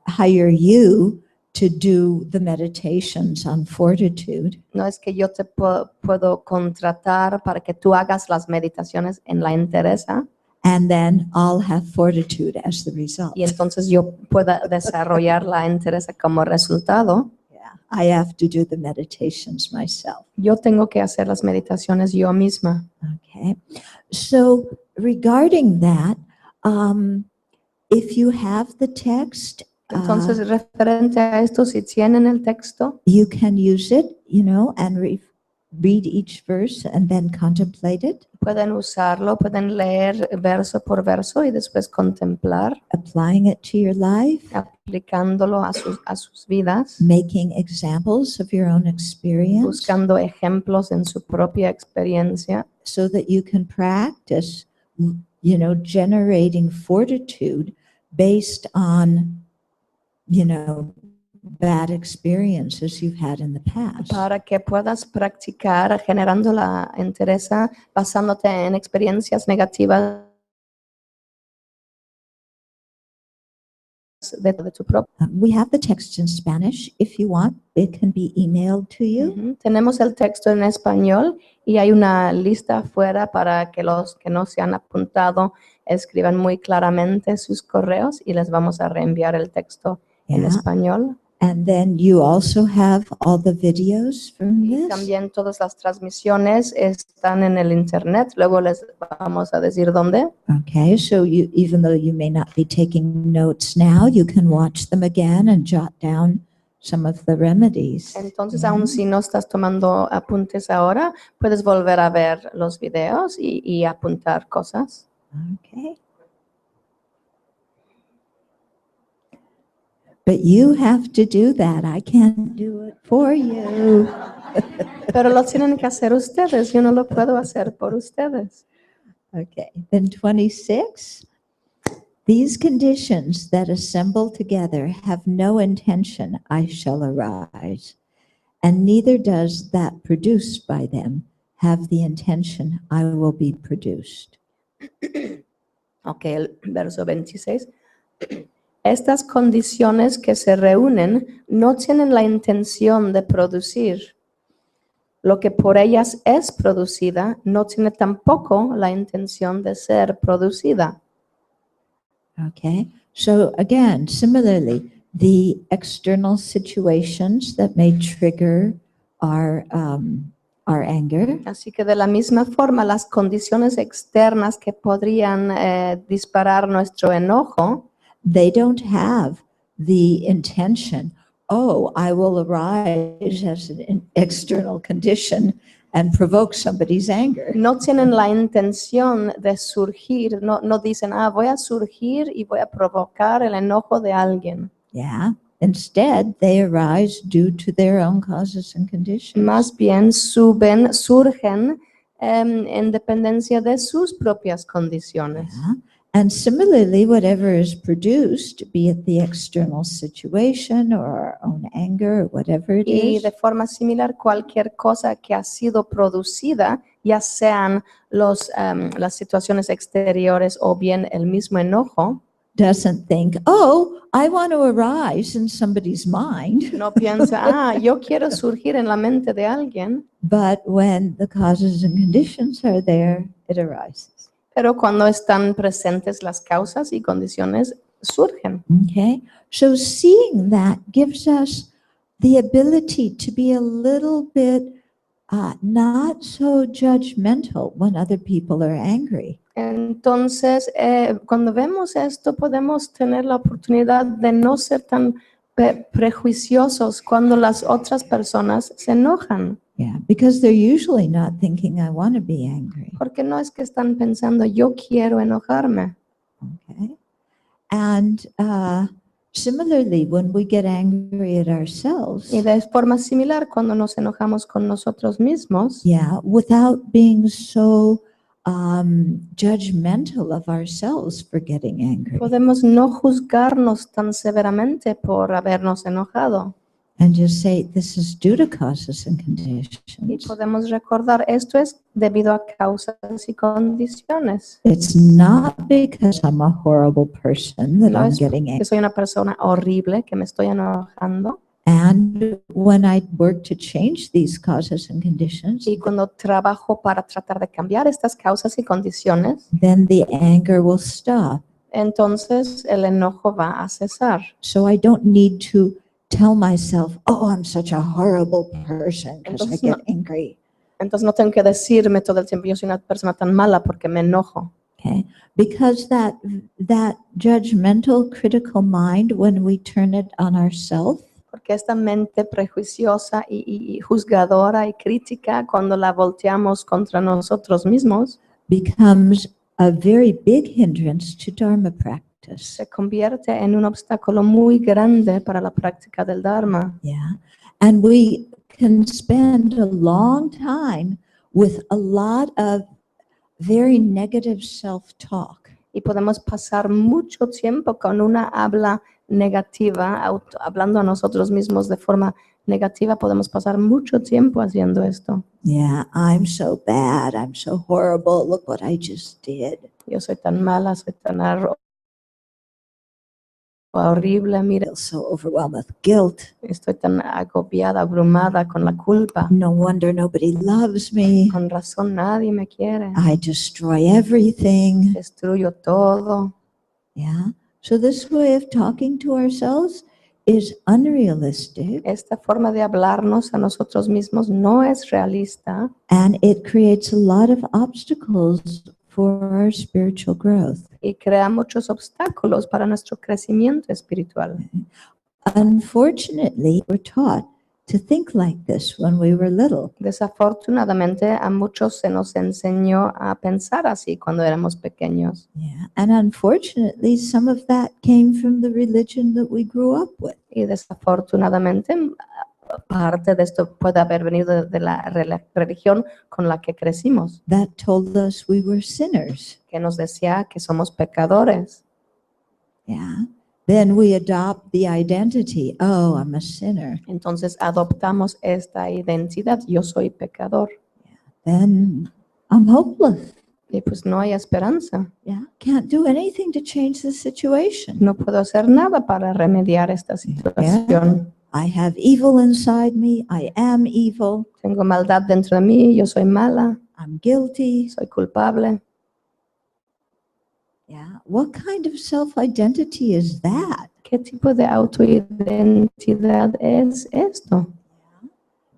hire you to do the meditations on fortitude. No es que yo te puedo contratar para que tú hagas las meditaciones en la entereza And then I'll have fortitude as the result. y entonces yo pueda desarrollar la entereza como resultado. Yeah, I have to do the meditations myself. Yo tengo que hacer las meditaciones yo misma. Okay. So regarding that, if you have the text, Entonces, referente a esto, si tienen el texto, you can use it, and read each verse and then contemplate it, pueden usarlo, pueden leer verso por verso y después contemplar, applying it to your life, aplicándolo a sus vidas, making examples of your own experience, buscando ejemplos en su propia experiencia, so that you can practice, generating fortitude based on, bad experiences you've had in the past. para que puedas practicar generando la entereza basándote en experiencias negativas de tu propio. We have the text in Spanish. If you want, it can be emailed to you. Ujú. Tenemos el texto en español y hay una lista afuera para que los que no se han apuntado escriban muy claramente sus correos y les vamos a reenviar el texto en Yeah. español. And then you also have all the videos from Y this. también todas las transmisiones están en el internet. Luego les vamos a decir dónde. Okay, so even though you may not be taking notes now, you can watch them again and jot down some of the remedies. Entonces, aun si no estás tomando apuntes ahora, puedes volver a ver los videos y apuntar cosas. Okay. But you have to do that. I can't do it for you. Pero lo tienen que hacer ustedes. Yo no lo puedo hacer por ustedes. Okay, then 26. These conditions that assemble together have no intention, I shall arise, and neither does that produced by them have the intention, I will be produced. Ok, el verso 26. Estas condiciones que se reúnen no tienen la intención de producir. Lo que por ellas es producida no tiene tampoco la intención de ser producida. Okay, so again, similarly, the external situations that may trigger our anger, Así que de la misma forma, las condiciones externas que podrían disparar nuestro enojo they don't have the intention, oh, I will arise as an external condition and provoke somebody's anger. no tienen la intención de surgir, no dicen, voy a surgir y voy a provocar el enojo de alguien. Yeah. Instead, they arise due to their own causes and conditions. Más bien surgen en dependencia de sus propias condiciones. Yeah. And similarly, whatever is produced, be it the external situation or our own anger or whatever it Y is, de forma similar, cualquier cosa que ha sido producida, ya sean las situaciones exteriores o bien el mismo enojo, doesn't think, oh, I want to arise in somebody's mind. no piensa, yo quiero surgir en la mente de alguien, But when the causes and conditions are there, it arises. pero cuando están presentes las causas y condiciones, surgen. Okay, so seeing that gives us the ability to be a little bit not so judgmental when other people are angry. Entonces, cuando vemos esto, podemos tener la oportunidad de no ser tan prejuiciosos cuando las otras personas se enojan. Yeah, because they're usually not thinking, I want to be angry. Porque no es que están pensando, yo quiero enojarme. Okay, and similarly, when we get angry at ourselves, Y de forma similar, cuando nos enojamos con nosotros mismos, yeah, without being so judgmental of ourselves for getting angry, podemos no juzgarnos tan severamente por habernos enojado. and just say, this is due to causes and Y conditions. podemos recordar, esto es debido a causas y condiciones. It's not because I'm a horrible person that No I'm es getting que angry. soy una persona horrible, que me estoy enojando. And when I work to change these causes and conditions, Y cuando trabajo para tratar de cambiar estas causas y condiciones, then the anger will stop. entonces el enojo va a cesar. So I don't need to tell myself, oh, I'm such a horrible person because I Entonces, get angry. Entonces no tengo que decirme todo el tiempo, yo soy una persona tan mala porque me enojo. Okay, because that judgmental, critical mind, when we turn it on ourselves, Porque esta mente prejuiciosa y juzgadora y crítica, cuando la volteamos contra nosotros mismos, becomes a very big hindrance to Dharma practice. se convierte en un obstáculo muy grande para la práctica del Dharma. Yeah, and we can spend a long time with a lot of very negative self-talk. Y podemos pasar mucho tiempo con una habla negativa, hablando a nosotros mismos de forma negativa. Podemos pasar mucho tiempo haciendo esto. Yeah, I'm so bad. I'm so horrible. Look what I just did. Yo soy tan mala, soy tan horrible, I mira, feel so overwhelmed with guilt. estoy tan agobiada, abrumada con la culpa. No wonder nobody loves me. Con razón nadie me quiere. I destroy everything. Destruyo todo. Yeah. So this way of talking to ourselves is unrealistic, Esta forma de hablarnos a nosotros mismos no es realista and it creates a lot of obstacles for our spiritual growth. y crea muchos obstáculos para nuestro crecimiento espiritual. Unfortunately, we're taught to think like this when we were little. Desafortunadamente, a muchos se nos enseñó a pensar así cuando éramos pequeños. Yeah. And unfortunately, some of that came from the religion that we grew up with. Y desafortunadamente, parte de esto puede haber venido de la religión con la que crecimos, That told us we were sinners. que nos decía que somos pecadores. Yeah. Then we adopt the identity. Oh, I'm a sinner. Entonces adoptamos esta identidad, yo soy pecador. Then I'm hopeless. Y pues no hay esperanza. Yeah. Can't do anything to change the situation. No puedo hacer nada para remediar esta situación. I have evil inside me. I am evil. Tengo maldad dentro de mí, yo soy mala, I'm guilty. soy culpable. Yeah. What kind of self-identity is that? ¿Qué tipo de autoidentidad es esto?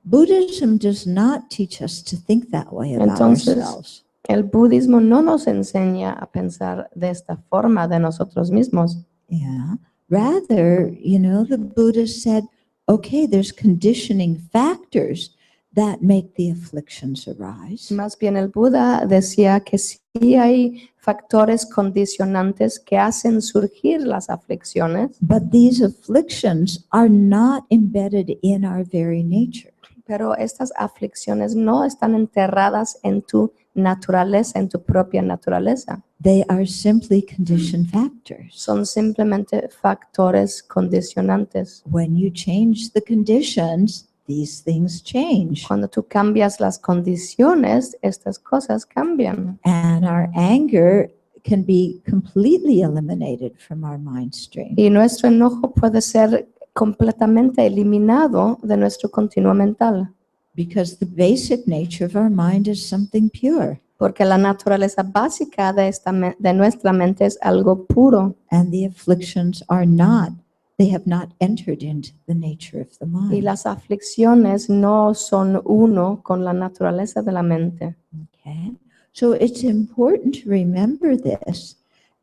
Buddhism does not teach us to think that way about Entonces, ourselves. El budismo no nos enseña a pensar de esta forma de nosotros mismos. Yeah. Rather, the Buddha said, okay, there's conditioning factors that make the afflictions arise. Más bien el Buda decía que sí hay factores condicionantes que hacen surgir las aflicciones, But these afflictions are not embedded in our very nature. pero estas aflicciones no están enterradas en tu naturaleza, en tu propia naturaleza. They are simply condition factors. Son simplemente factores condicionantes. When you change the conditions, these things change. Cuando tú cambias las condiciones, estas cosas cambian. And our anger can be completely eliminated from our mind stream. Y nuestro enojo puede ser completamente eliminado de nuestro continuo mental. Because the basic nature of our mind is something pure. Porque la naturaleza básica de nuestra mente es algo puro. And the afflictions are not. They have not entered into the nature of the mind. Y las aflicciones no son uno con la naturaleza de la mente. Okay. So it's important to remember this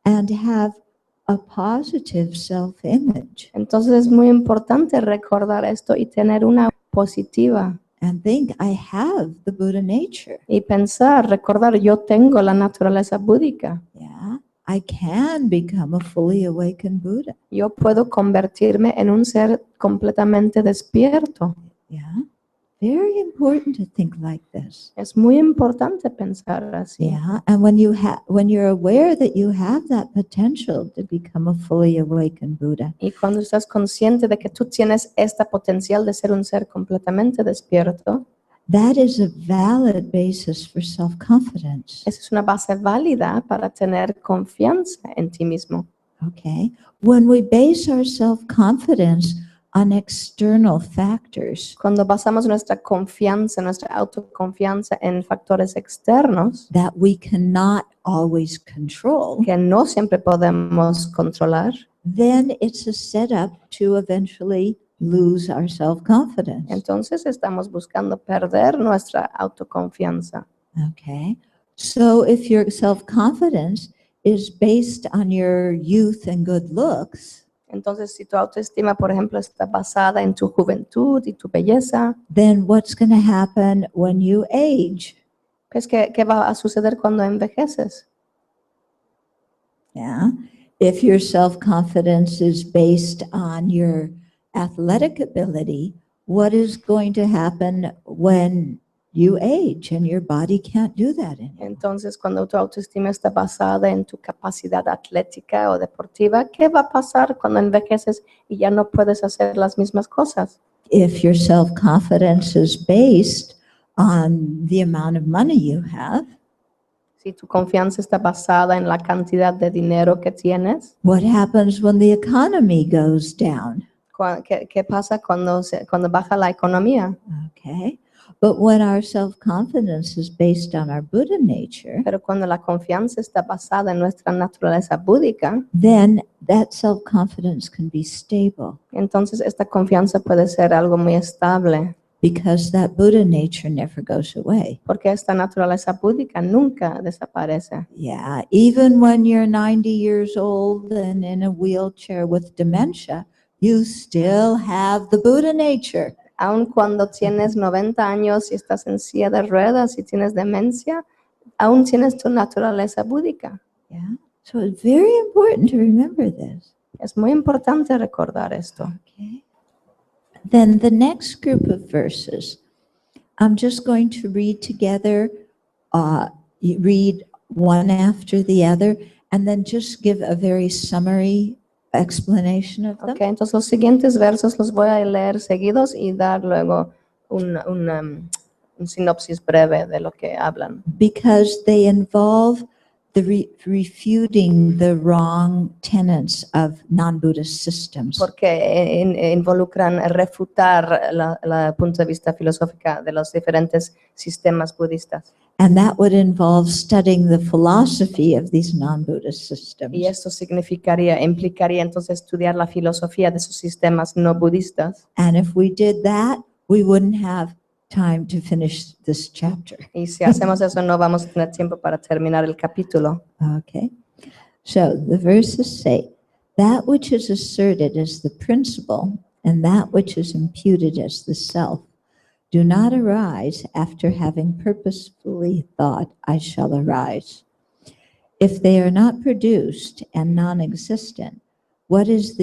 and have a positive self-image. Entonces es muy importante recordar esto y tener una positiva. And think, I have the Buddha nature. Y pensar, recordar, yo tengo la naturaleza búdica. Yeah. I can become a fully awakened Buddha. Yo puedo convertirme en un ser completamente despierto. Yeah. Very important to think like this. Es muy importante pensar así. Yeah. And when you're aware that you have that potential to become a fully awakened Buddha, Y cuando estás consciente de que tú tienes este potencial de ser un ser completamente despierto, that is a valid basis for self-confidence. esa es una base válida para tener confianza en ti mismo. Okay. When we base our self-confidence on external factors Cuando basamos nuestra confianza, nuestra autoconfianza en factores externos that we cannot always control, que no siempre podemos controlar, then it's a setup to eventually lose our self-confidence. entonces estamos buscando perder nuestra autoconfianza. Okay. So if your self-confidence is based on your youth and good looks, Entonces, si tu autoestima, por ejemplo, está basada en tu juventud y tu belleza, then what's going to happen when you age? pues, ¿qué va a suceder cuando envejeces? Yeah. If your self-confidence is based on your athletic ability, what is going to happen when you age and your body can't do that anymore? Entonces, cuando tu autoestima está basada en tu capacidad atlética o deportiva, ¿qué va a pasar cuando envejeces y ya no puedes hacer las mismas cosas? If your self-confidence is based on the amount of money you have, Si tu confianza está basada en la cantidad de dinero que tienes, what happens when the economy goes down? ¿qué pasa cuando baja la economía? Okay. But when our self-confidence is based on our Buddha nature, Pero cuando la confianza está basada en nuestra naturaleza búdica, then that self-confidence can be stable entonces esta confianza puede ser algo muy estable, because that Buddha nature never goes away. porque esta naturaleza búdica nunca desaparece. Yeah, even when you're 90 years old and in a wheelchair with dementia, you still have the Buddha nature. Aun cuando tienes 90 años y estás en silla de ruedas y tienes demencia, aún tienes tu naturaleza búdica. Yeah, so it's very important to remember this. Es muy importante recordar esto. Okay. Then the next group of verses, I'm just going to read together, you read one after the other, and then just give a very summary explanation of them. Okay, entonces los siguientes versos los voy a leer seguidos y dar luego un sinopsis breve de lo que hablan. Because they involve the refuting the wrong tenets of non-Buddhist systems. Porque involucran refutar la punto de vista filosófica de los diferentes sistemas budistas. And that would involve studying the philosophy of these non-Buddhist systems. Y esto implicaría entonces estudiar la filosofía de esos sistemas no budistas. And if we did that, we wouldn't have time to finish this chapter. Y si hacemos eso, no vamos a tener tiempo para terminar el capítulo. Okay. So the verses say, that which is asserted as the principle and that which is imputed as the self do not arise after having purposefully thought, I shall arise. If they are not produced and non-existent, what is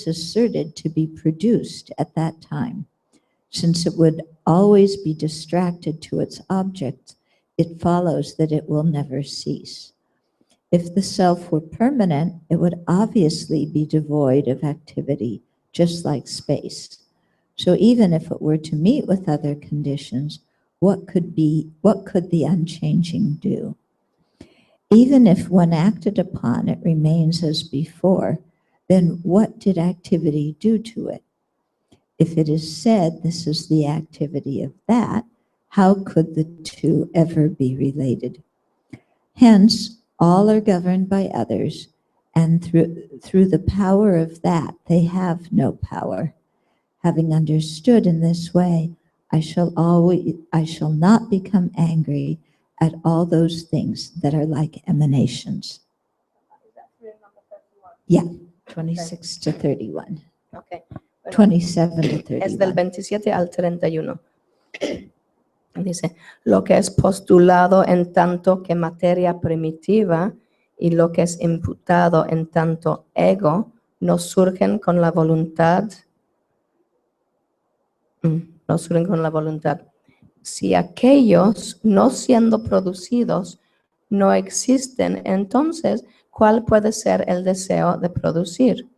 asserted to be produced at that time? Since it would always be distracted to its object, it follows that it will never cease. If the self were permanent, it would obviously be devoid of activity, just like space. So even if it were to meet with other conditions, what could the unchanging do? Even if when acted upon it remains as before, then what did activity do to it? If it is said this is the activity of that, how could the two ever be related? Hence, all are governed by others, and through the power of that, they have no power. Having understood in this way, I shall not become angry at all those things that are like emanations. Yeah, 26 to 31. Okay. 27 to 31. Es del 27 al 31. Dice, lo que es postulado en tanto que materia primitiva y lo que es imputado en tanto ego no surgen con la voluntad. Si aquellos no siendo producidos no existen, entonces, ¿cuál puede ser el deseo de producir?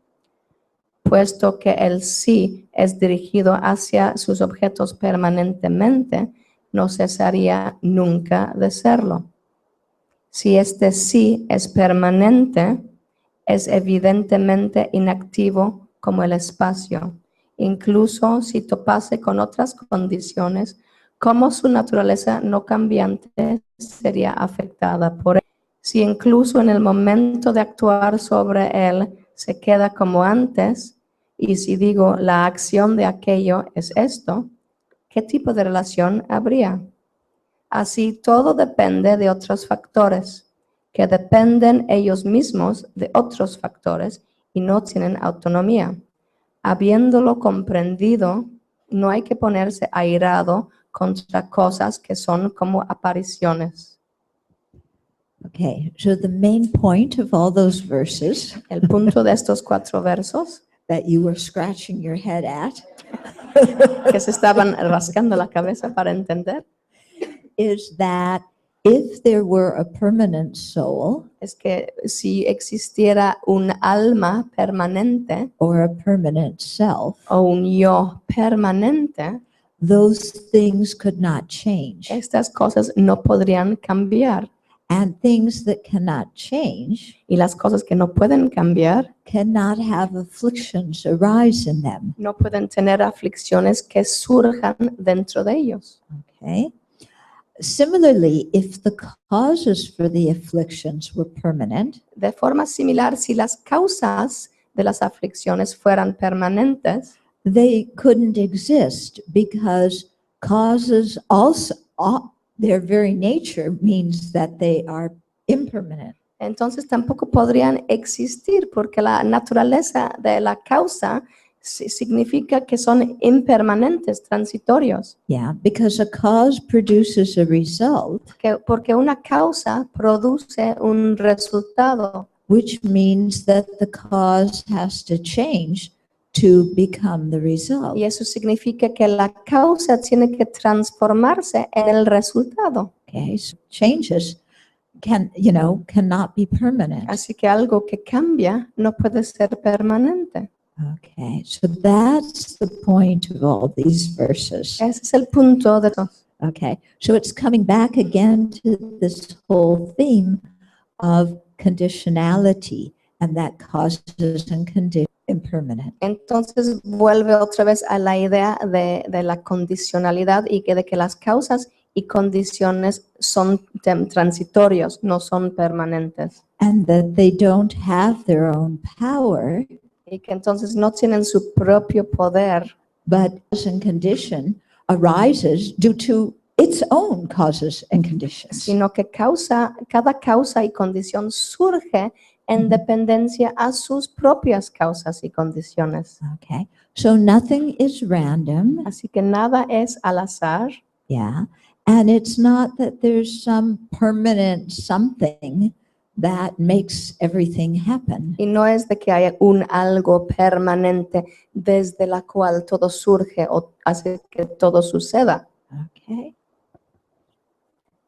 Puesto que el sí es dirigido hacia sus objetos permanentemente, no cesaría nunca de serlo. Si este sí es permanente, es evidentemente inactivo como el espacio. Incluso si topase con otras condiciones, como su naturaleza no cambiante sería afectada por él. Si incluso en el momento de actuar sobre él se queda como antes, y si digo la acción de aquello es esto, ¿qué tipo de relación habría? Así todo depende de otros factores, que dependen ellos mismos de otros factores y no tienen autonomía. Habiéndolo comprendido, no hay que ponerse airado contra cosas que son como apariciones. Okay, so the main point of all those verses El punto de estos 4 versos that you were scratching your head at que se estaban rascando la cabeza para entender is that if there were a permanent soul es que si existiera un alma permanente or a permanent self, o un yo permanente, those things could not change. estas cosas no podrían cambiar. And things that cannot change Y las cosas que no pueden cambiar cannot have afflictions arise in them. no pueden tener aflicciones que surjan dentro de ellos. Okay. Similarly, if the causes for the afflictions were permanent, De forma similar, si las causas de las aflicciones fueran permanentes, they couldn't exist because causes also, their very nature means that they are impermanent. entonces tampoco podrían existir porque la naturaleza de la causa significa que son impermanentes, transitorios. Yeah, because a cause produces a result, Porque una causa produce un resultado, which means that the cause has to change to become the result. y eso significa que la causa tiene que transformarse en el resultado. Okay, so changes, cannot be permanent. Así que algo que cambia no puede ser permanente. Okay, so that's the point of all these verses. Ese es el punto de todo. Okay, so it's coming back again to this whole theme of conditionality, and that causes and condition impermanent. Entonces vuelve otra vez a la idea de la condicionalidad y de que las causas y condiciones son transitorios, no son permanentes. And that they don't have their own power, Y que entonces no tienen su propio poder, but cause and condition arises due to its own causes and conditions. sino que cada causa y condición surge en dependencia a sus propias causas y condiciones. Okay, so nothing is random. Así que nada es al azar. Yeah. And it's not that there's some permanent something that makes everything happen. Y no es de que haya un algo permanente desde la cual todo surge o hace que todo suceda. Okay.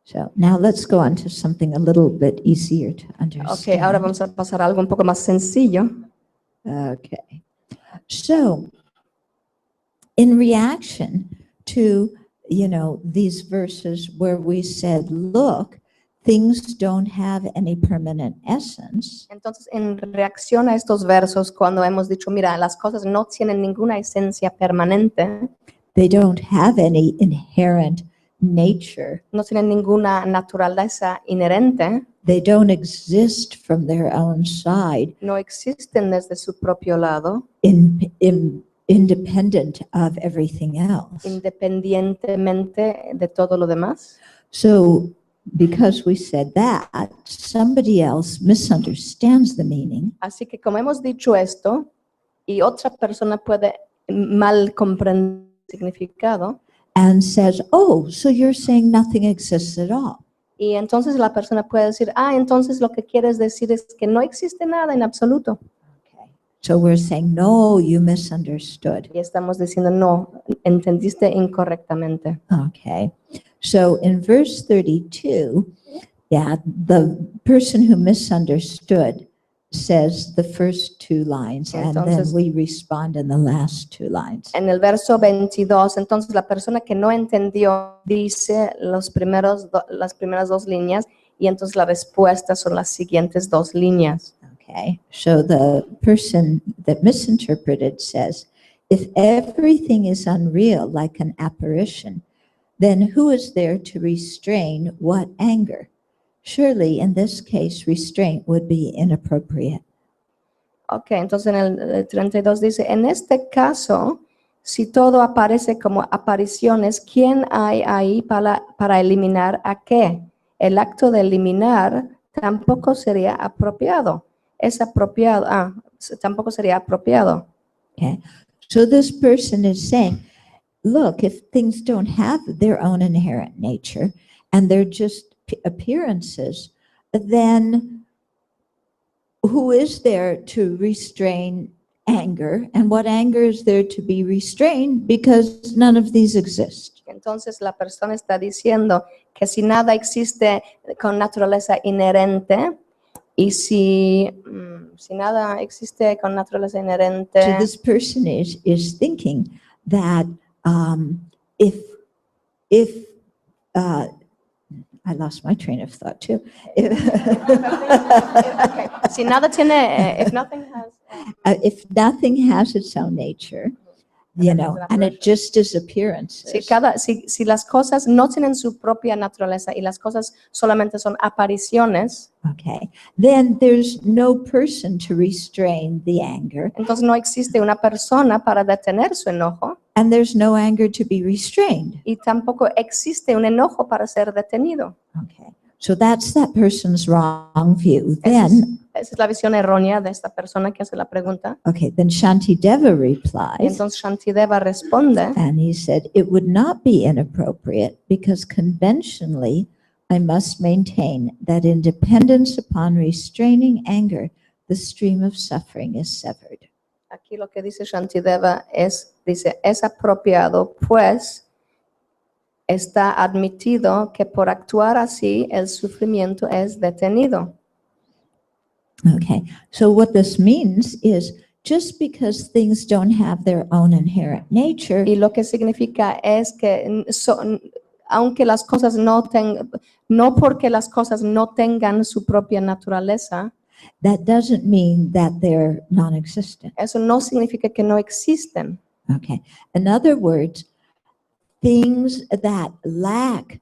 So now let's go on to something a little bit easier to understand. Ok, ahora vamos a pasar a algo un poco más sencillo. Okay. So in reaction to, these verses where we said, look, things don't have any permanent essence. Entonces, en reacción a estos versos, cuando hemos dicho, mira, las cosas no tienen ninguna esencia permanente, They don't have any inherent nature. no tienen ninguna naturaleza inherente, They don't exist from their own side, no existen desde su propio lado, independent of everything else. independientemente de todo lo demás. So because we said that, somebody else misunderstands the meaning Así que como hemos dicho esto, y otra persona puede mal comprender el significado, and says, oh, so you're saying nothing exists at all. y entonces la persona puede decir, entonces lo que quieres decir es que no existe nada en absoluto. Okay. So we're saying, no, you misunderstood. Y estamos diciendo, no, entendiste incorrectamente. Okay. So in verse 32, the person who misunderstood says the first two lines, and then Entonces- we respond in the last two lines. En el verso 22, entonces la persona que no entendió dice las primeras dos líneas y entonces la respuesta son las siguientes dos líneas. Okay. So the person that misinterpreted says, if everything is unreal like an apparition, then who is there to restrain what anger? Surely in this case, restraint would be inappropriate. Ok, entonces en el 32 dice, en este caso, si todo aparece como apariciones, ¿quién hay ahí para eliminar a qué? El acto de eliminar tampoco sería apropiado. Es apropiado, tampoco sería apropiado. Okay. So this person is saying, look, if things don't have their own inherent nature and they're just appearances, then who is there to restrain anger? And what anger is there to be restrained because none of these exist? Entonces la persona está diciendo que si nada existe con naturaleza inherente y si nada existe con naturaleza So inherente, this person is thinking that if I lost my train of thought too. si nada tiene, If nothing has its own nature, and it just is appearances, si las cosas no tienen su propia naturaleza y las cosas solamente son apariciones, okay, then there's no person to restrain the anger, entonces no existe una persona para detener su enojo and there's no anger to be restrained. y tampoco existe un enojo para ser detenido. Okay, so that's that person's wrong view. Then, Esa es la visión errónea de esta persona que hace la pregunta. okay, then Shantideva Y replies, entonces Shantideva responde, and he said, it would not be inappropriate because conventionally I must maintain that in dependence upon restraining anger, the stream of suffering is severed. aquí lo que dice Shantideva dice, es apropiado, pues está admitido que por actuar así el sufrimiento es detenido. Okay, so what this means is just because things don't have their own inherent nature, Y lo que significa es que aunque las cosas no porque las cosas no tengan su propia naturaleza, that doesn't mean that they're non-existent. eso no significa que no existen. Okay, in other words, things that lack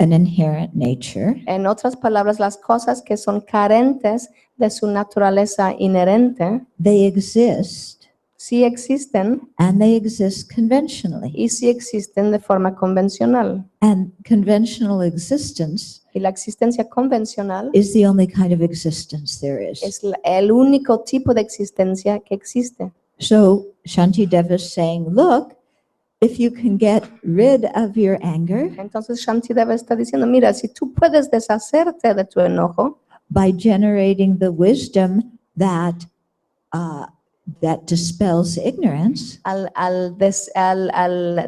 an inherent nature, En otras palabras, las cosas que son carentes de su naturaleza inherente, they exist, sí existen and they exist conventionally. y sí existen de forma convencional. And conventional existence Y la existencia convencional is the only kind of existence there is. es el único tipo de existencia que existe. So Shantideva is saying, look, if you can get rid of your anger Entonces Shantideva está diciendo, mira, si tú puedes deshacerte de tu enojo by generating the wisdom that dispels ignorance, al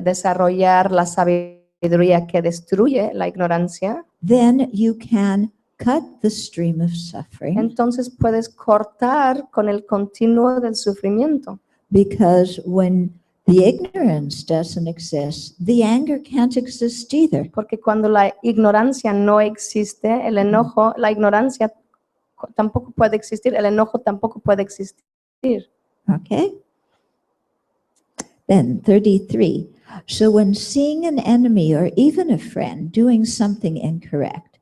desarrollar la sabiduría que destruye la ignorancia, then you can cut the stream of suffering, entonces puedes cortar con el continuo del sufrimiento. because when the ignorance doesn't exist, the anger can't exist either. Porque cuando la ignorancia no existe, el enojo, la ignorancia tampoco puede existir, el enojo tampoco puede existir. Okay? Then 33. So when seeing an enemy or even a friend doing something incorrect,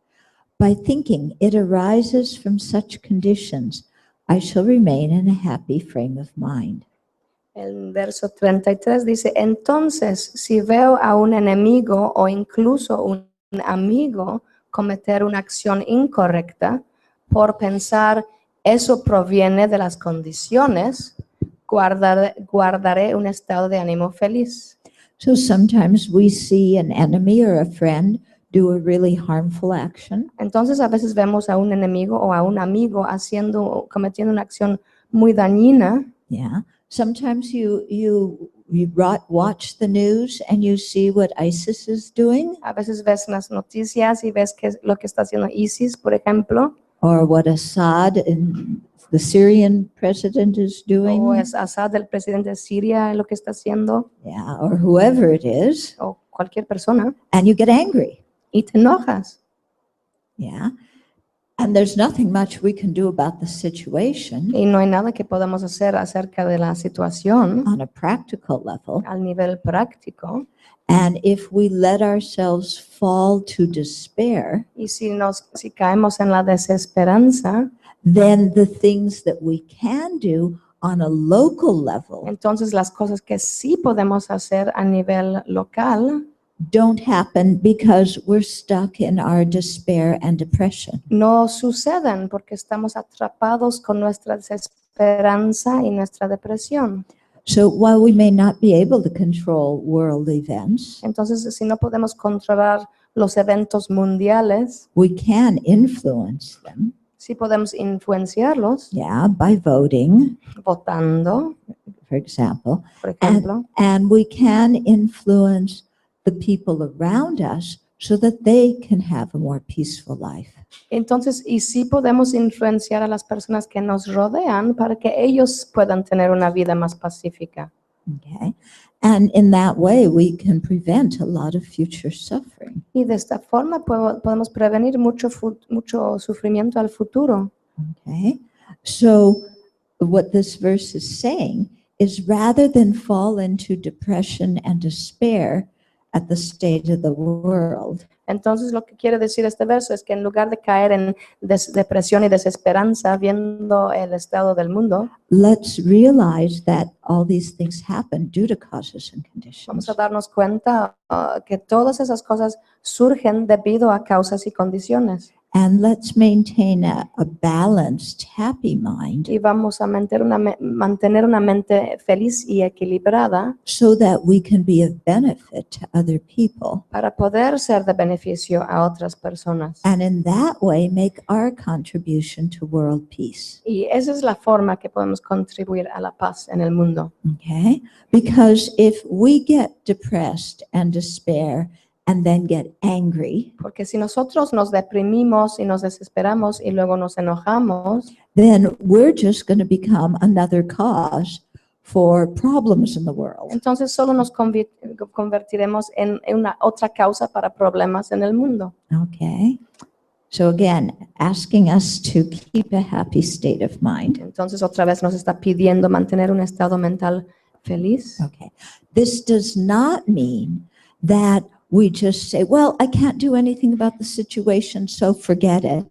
by thinking it arises from such conditions, I shall remain in a happy frame of mind. El verso 33 dice, entonces, si veo a un enemigo o incluso un amigo cometer una acción incorrecta, por pensar eso proviene de las condiciones, guardaré un estado de ánimo feliz. So sometimes we see an enemy or a friend do a really harmful action, Entonces, a veces vemos a un enemigo o a un amigo cometiendo una acción muy dañina. yeah. Sometimes you watch the news and you see what ISIS is doing, A veces ves las noticias y ves lo que está haciendo ISIS, por ejemplo, or what Assad and the Syrian president is doing, o es Assad, el presidente de Siria, lo que está haciendo, yeah, or whoever it is, o cualquier persona, and you get angry, y te enojas. yeah. And there's nothing much we can do about the situation Y no hay nada que podamos hacer acerca de la situación on a practical level. al nivel práctico. And if we let ourselves fall to despair, Y si caemos en la desesperanza, then the things that we can do on a local level entonces las cosas que sí podemos hacer a nivel local don't happen because we're stuck in our despair and depression. no suceden porque estamos atrapados con nuestra desesperanza y nuestra depresión. So while we may not be able to control world events, Entonces, si no podemos controlar los eventos mundiales, we can influence them, sí podemos influenciarlos yeah, by voting, votando, for example, por ejemplo. and we can influence the people around us so that they can have a more peaceful life. Entonces, y sí podemos influenciar a las personas que nos rodean para que ellos puedan tener una vida más pacífica. Okay, and in that way we can prevent a lot of future suffering. Y de esta forma podemos prevenir mucho sufrimiento al futuro. Okay, so what this verse is saying is rather than fall into depression and despair at the state of the world, Entonces, lo que quiere decir este verso es que en lugar de caer en depresión y desesperanza viendo el estado del mundo, let's realize that all these things happen due to causes and conditions. vamos a darnos cuenta que todas esas cosas surgen debido a causas y condiciones. And let's maintain a balanced, happy mind Y vamos a mantener una mente feliz y equilibrada so that we can be of benefit to other people. para poder ser de beneficio a otras personas. And in that way, make our contribution to world peace. Y esa es la forma que podemos contribuir a la paz en el mundo. Okay? Because if we get depressed and despair and then get angry, Porque si nosotros nos deprimimos y nos desesperamos y luego nos enojamos, then we're just going to become another cause for problems in the world. entonces solo nos convertiremos en una otra causa para problemas en el mundo. Okay. So again, asking us to keep a happy state of mind. Entonces otra vez nos está pidiendo mantener un estado mental feliz. Okay. This does not mean that we just say, well, I can't do anything about the situation, so forget it.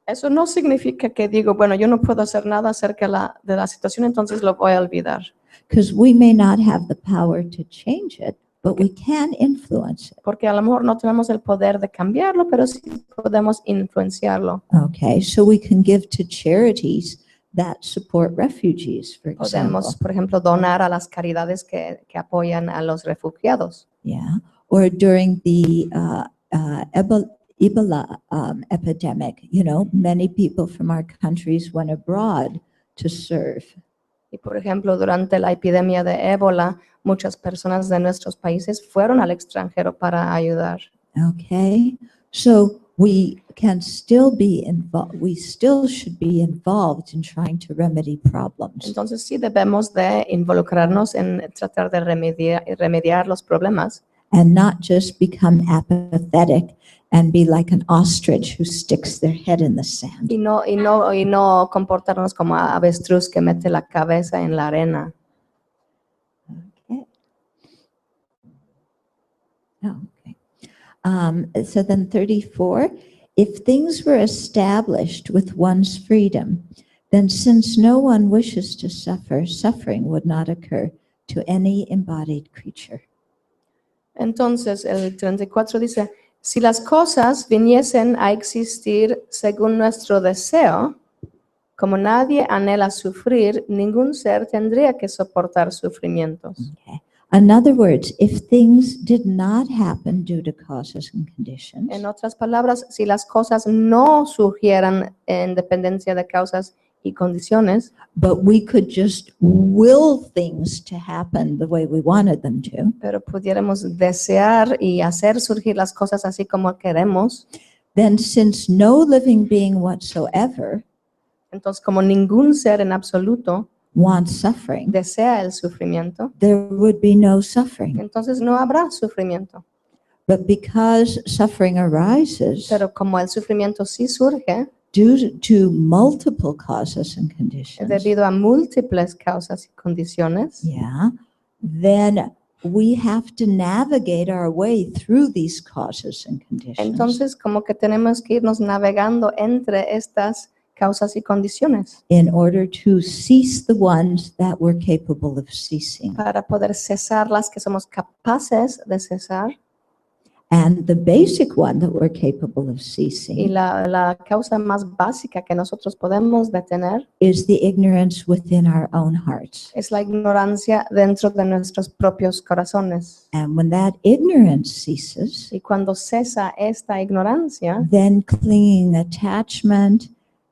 Eso no significa que digo, bueno, yo no puedo hacer nada acerca de la situación, entonces lo voy a olvidar. Because we may not have the power to change it, but we can influence it. Porque a lo mejor no tenemos el poder de cambiarlo, pero sí podemos influenciarlo. Okay, so we can give to charities that support refugees, for example. Podemos, por ejemplo, donar a las caridades que apoyan a los refugiados. Yeah, or during the Ebola epidemic, many people from our countries went abroad to serve. Y por ejemplo, durante la epidemia de ébola, muchas personas de nuestros países fueron al extranjero para ayudar. Okay, so we can still be involved. We still should be involved in trying to remedy problems. Entonces sí debemos de involucrarnos en tratar de remediar los problemas. And not just become apathetic and be like an ostrich who sticks their head in the sand. Y no comportarnos como avestruz que mete la cabeza en la arena. Okay. Oh, okay. So then 34, if things were established with one's freedom, then since no one wishes to suffer, suffering would not occur to any embodied creature. Entonces, el 34 dice, si las cosas viniesen a existir según nuestro deseo, como nadie anhela sufrir, ningún ser tendría que soportar sufrimientos. Okay. In other words, if things did not happen due to causes and conditions, En otras palabras, si las cosas no surgieran en dependencia de causas y condiciones, but we could just will things to happen the way we wanted them to, pero pudiéramos desear y hacer surgir las cosas así como queremos, then since no living being whatsoever entonces como ningún ser en absoluto wants suffering, desea el sufrimiento, there would be no suffering. entonces no habrá sufrimiento. But because suffering arises Pero como el sufrimiento sí surge due to multiple causes and conditions, debido a múltiples causas y condiciones, yeah, then we have to navigate our way through these causes and conditions entonces como que tenemos que irnos navegando entre estas causas y condiciones in order to cease the ones that we're capable of ceasing. para poder cesar las que somos capaces de cesar. And the basic one that we're capable of Y ceasing la causa más básica que nosotros podemos detener is the ignorance within our own hearts. es la ignorancia dentro de nuestros propios corazones. And when that ignorance ceases, Y cuando cesa esta ignorancia, then clinging attachment,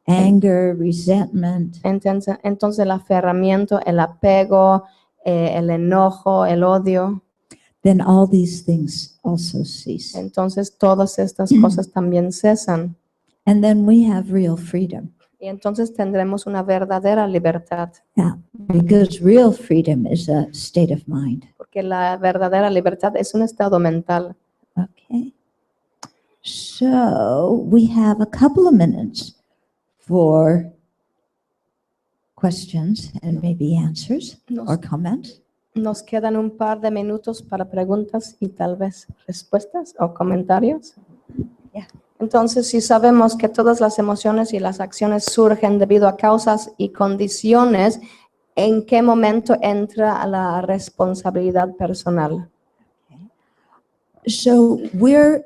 anger, resentment, entonces el aferramiento, el apego, el enojo, el odio, then all these things also cease. entonces todas estas cosas también cesan. And then we have real freedom. Y entonces tendremos una verdadera libertad, Yeah, because real freedom is a state of mind. porque la verdadera libertad es un estado mental. Okay. So we have a couple of minutes for questions and maybe answers or comments. Nos quedan un par de minutos para preguntas y tal vez respuestas o comentarios. Yeah. Entonces, si sabemos que todas las emociones y las acciones surgen debido a causas y condiciones, ¿en qué momento entra la responsabilidad personal? So we're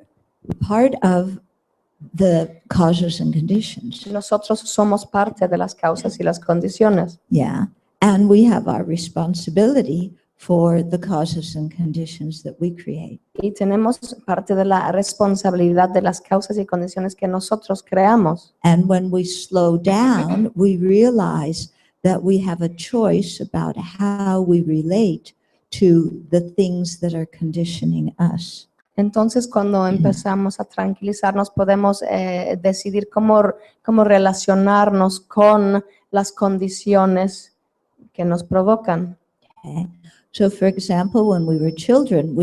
part of the causes and conditions. Nosotros somos parte de las causas y las condiciones. Yeah. And we have our responsibility for the causes and conditions that we create. Y tenemos parte de la responsabilidad de las causas y condiciones que nosotros creamos. And when we slow down, we realize that we have a choice about how we relate to the things that are conditioning us. Entonces, cuando empezamos a tranquilizarnos, podemos decidir cómo relacionarnos con las condiciones que nos provocan. Okay. So, for example, when we were children,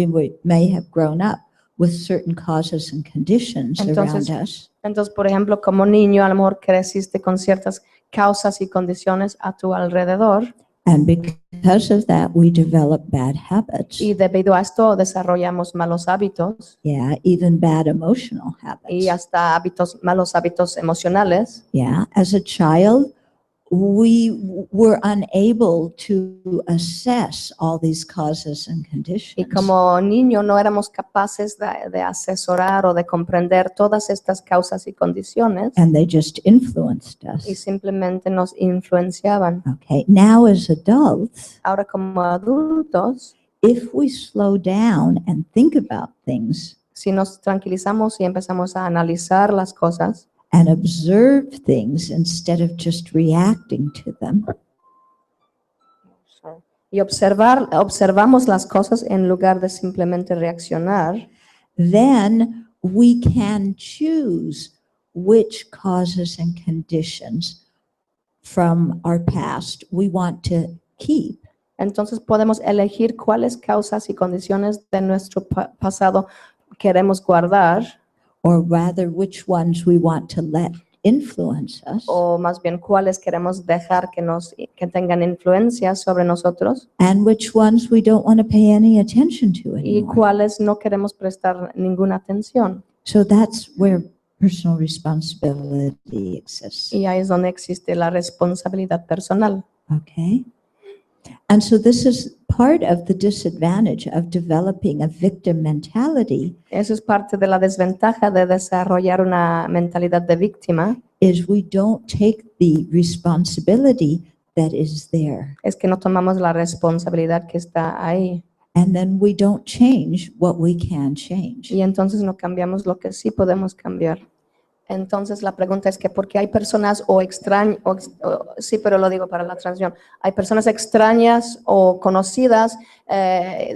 may have grown up with certain causes and conditions Entonces, around us. Entonces, por ejemplo, como niño, a lo mejor creciste con ciertas causas y condiciones a tu alrededor And because of that, we develop bad habits. y debido a esto desarrollamos malos hábitos Yeah, even bad emotional y habits. hasta malos hábitos emocionales. Yeah, as a child, we were unable to assess all these causes and Y conditions. como niño no éramos capaces de asesorar o de comprender todas estas causas y condiciones And they just influenced y us. simplemente nos influenciaban. Okay, now as adults, Ahora como adultos, if we slow down and think about things si nos tranquilizamos y empezamos a analizar las cosas and observe things instead of just reacting to them, y observamos las cosas en lugar de simplemente reaccionar, then we can choose which causes and conditions from our past we want to keep, entonces podemos elegir cuáles causas y condiciones de nuestro pasado queremos guardar or rather which ones we want to let influence us, o más bien cuáles queremos dejar que tengan influencia sobre nosotros and which ones we don't want to pay any attention to y anymore. cuáles no queremos prestar ninguna atención. So that's where personal responsibility exists. Y ahí es donde existe la responsabilidad personal. Okay. And so this is part of the disadvantage of developing a victim mentality, Eso es parte de la desventaja de desarrollar una mentalidad de víctima, is we don't take the responsibility that is there. es que no tomamos la responsabilidad que está ahí And then we don't change what we can change. y entonces no cambiamos lo que sí podemos cambiar. Entonces la pregunta es que ¿por qué hay personas sí, pero lo digo para la transición, hay personas extrañas o conocidas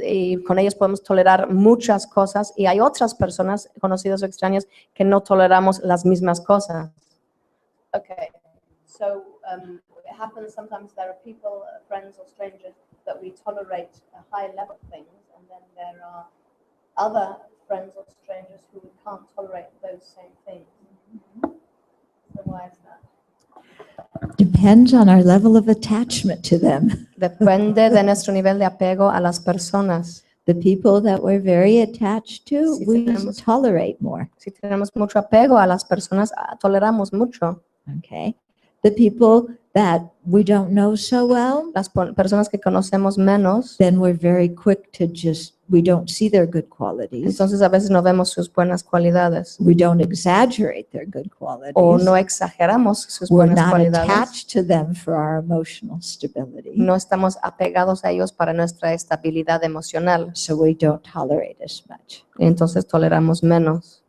y con ellas podemos tolerar muchas cosas y hay otras personas conocidas o extrañas que no toleramos las mismas cosas? Okay, so it happens sometimes there are people, friends or strangers that we tolerate a high level of things and then there are other friends or strangers who we can't tolerate those same things. So why is that? Depends on our level of attachment to them. Depende de nuestro nivel de apego a las personas. The people that we're very attached to, Sí, we tenemos. tolerate more. Si tenemos mucho apego a las personas, toleramos mucho. Okay. The people that we don't know so well, Las personas que conocemos menos, then we're very quick to we don't see their good qualities. entonces a veces no vemos sus buenas cualidades We don't exaggerate their good qualities. o no exageramos sus We're buenas not cualidades. attached to them for our emotional stability. No estamos apegados a ellos para nuestra estabilidad emocional. So we don't tolerate as much. Entonces toleramos menos.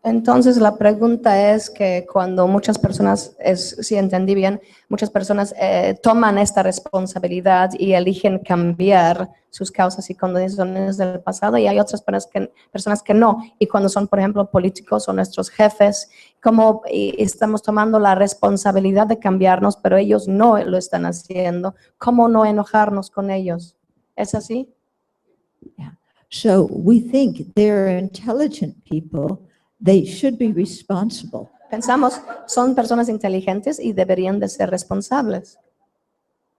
Entonces la pregunta es que cuando muchas personas, si entendí bien, muchas personas toman esta responsabilidad y eligen cambiar sus causas y condiciones del pasado y hay otras personas que no. Y cuando son, por ejemplo, políticos o nuestros jefes, como estamos tomando la responsabilidad de cambiarnos, pero ellos no lo están haciendo, ¿cómo no enojarnos con ellos? ¿Es así? Yeah. So we think they're intelligent people. They should be responsible. Pensamos, son personas inteligentes y deberían de ser responsables.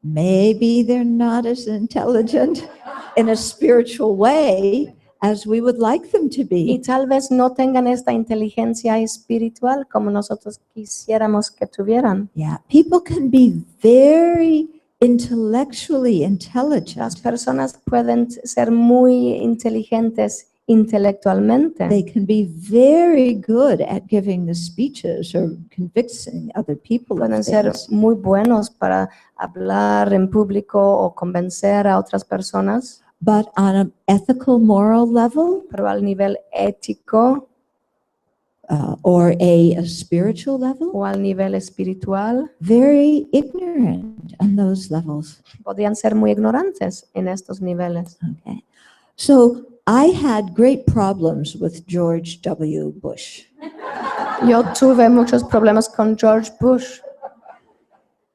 Maybe they're not as intelligent in a spiritual way as we would like them to Y be. tal vez no tengan esta inteligencia espiritual como nosotros quisiéramos que tuvieran. Yeah, people can be very intellectually Las intelligent. personas pueden ser muy inteligentes intelectualmente. They can be very good at giving the speeches or convincing other people of Pueden ser things. muy buenos para hablar en público o convencer a otras personas, But on an ethical, moral level, pero al nivel ético or a spiritual level, o al nivel espiritual, very ignorant on those levels. podrían ser muy ignorantes en estos niveles. Okay. So I had great problems with George W. Bush. Yo tuve muchos problemas con George Bush.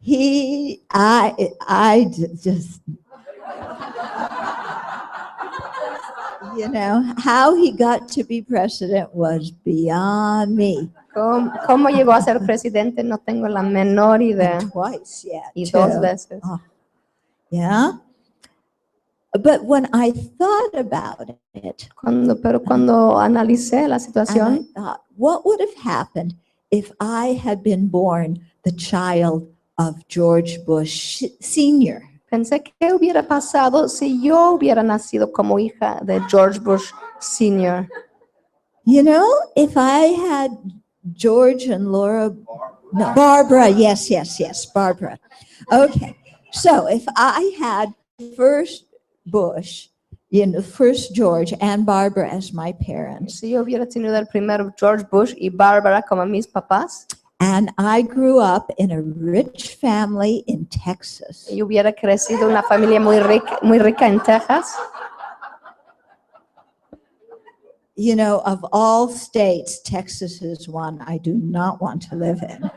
Just, how he got to be president was beyond me. ¿Cómo llegó a ser presidente? No tengo la menor idea. And twice, yeah. Y too. 2 veces. Oh, yeah. But when I thought about it, Pero cuando analicé la and I situación, thought, what would have happened if I had been born the child of George Bush Sr.? pensé qué hubiera pasado si yo hubiera nacido como hija de George Bush Sr. You know, if I had George and Laura, no, Barbara, yes, Barbara. Okay, so if I had first Bush, first George and Barbara as my parents, Si yo hubiera tenido el primer George Bush y Barbara como mis papás, and I grew up in a rich family in Texas, y hubiera crecido en una familia muy rica en Texas, of all states, Texas is one I do not want to live in.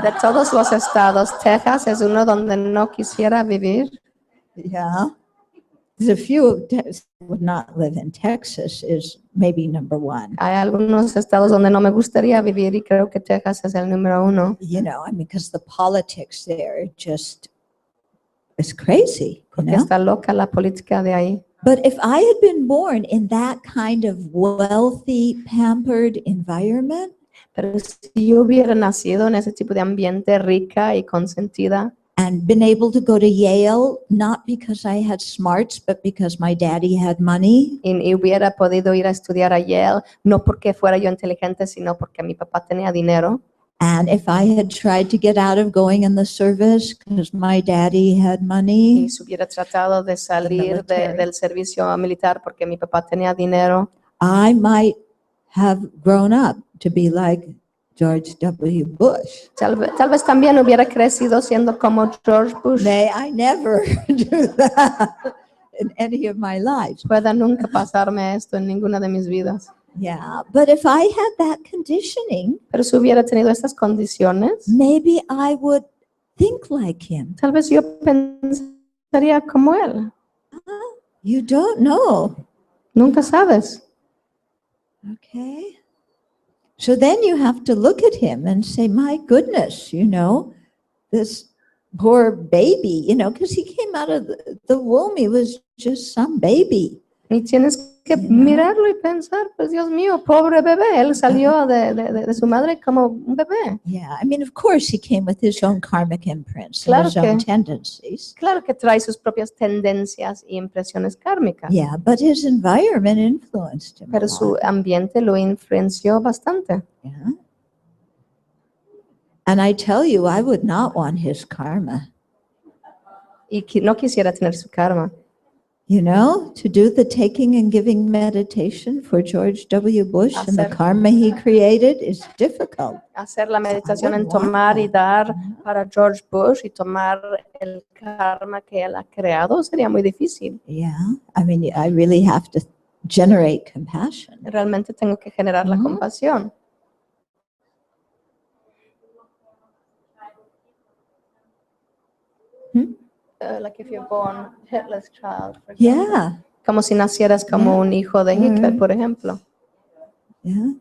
de todos los estados, Texas es uno donde no quisiera vivir. Yeah. There's a few that would not live in. Texas is maybe number one. Hay algunos estados donde no me gustaría vivir y creo que Texas es el número 1. Because the politics there is crazy. Porque está loca la política de ahí. But if I had been born in that kind of wealthy, pampered environment, Pero si yo hubiera nacido en ese tipo de ambiente rica y consentida, and been able to go to Yale, not because I had smarts, but because my daddy had money, y hubiera podido ir a estudiar a Yale, no porque fuera yo inteligente, sino porque mi papá tenía dinero. and if I had tried to get out of going in the service because my daddy had money, Y si hubiera tratado de salir del servicio militar porque mi papá tenía dinero, I might have grown up to be like George W. Bush. tal vez también hubiera crecido siendo como George Bush. May I never do that in any of my lives. Pueda nunca pasarme esto en ninguna de mis vidas. Yeah, but if I had that conditioning, Pero si hubiera tenido estas condiciones, maybe I would think like him. tal vez yo pensaría como él. You don't know. Nunca sabes. Okay. So then you have to look at him and say, my goodness, this poor baby, because he came out of the womb, he was just some baby. Y tienes que mirarlo y pensar, pues Dios mío, pobre bebé, él salió de su madre como un bebé. Yeah, of course he came with his own karmic imprints and his own tendencies. Claro que trae sus propias tendencias y impresiones kármicas. Yeah, but his environment influenced him. Pero su ambiente lo influenció bastante. Yeah. And I tell you, I would not want his karma. Y no quisiera tener su karma. To do the taking and giving meditation for George W. Bush and the karma he created is difficult. Hacer la meditación en tomar y dar para George Bush y tomar el karma que él ha creado sería muy difícil. Yeah, I really have to generate compassion. Realmente tengo que generar la compasión. Like if you're born Hitler's child, for example. Yeah. Como si nacieras como un hijo de Hitler, por ejemplo. Yeah.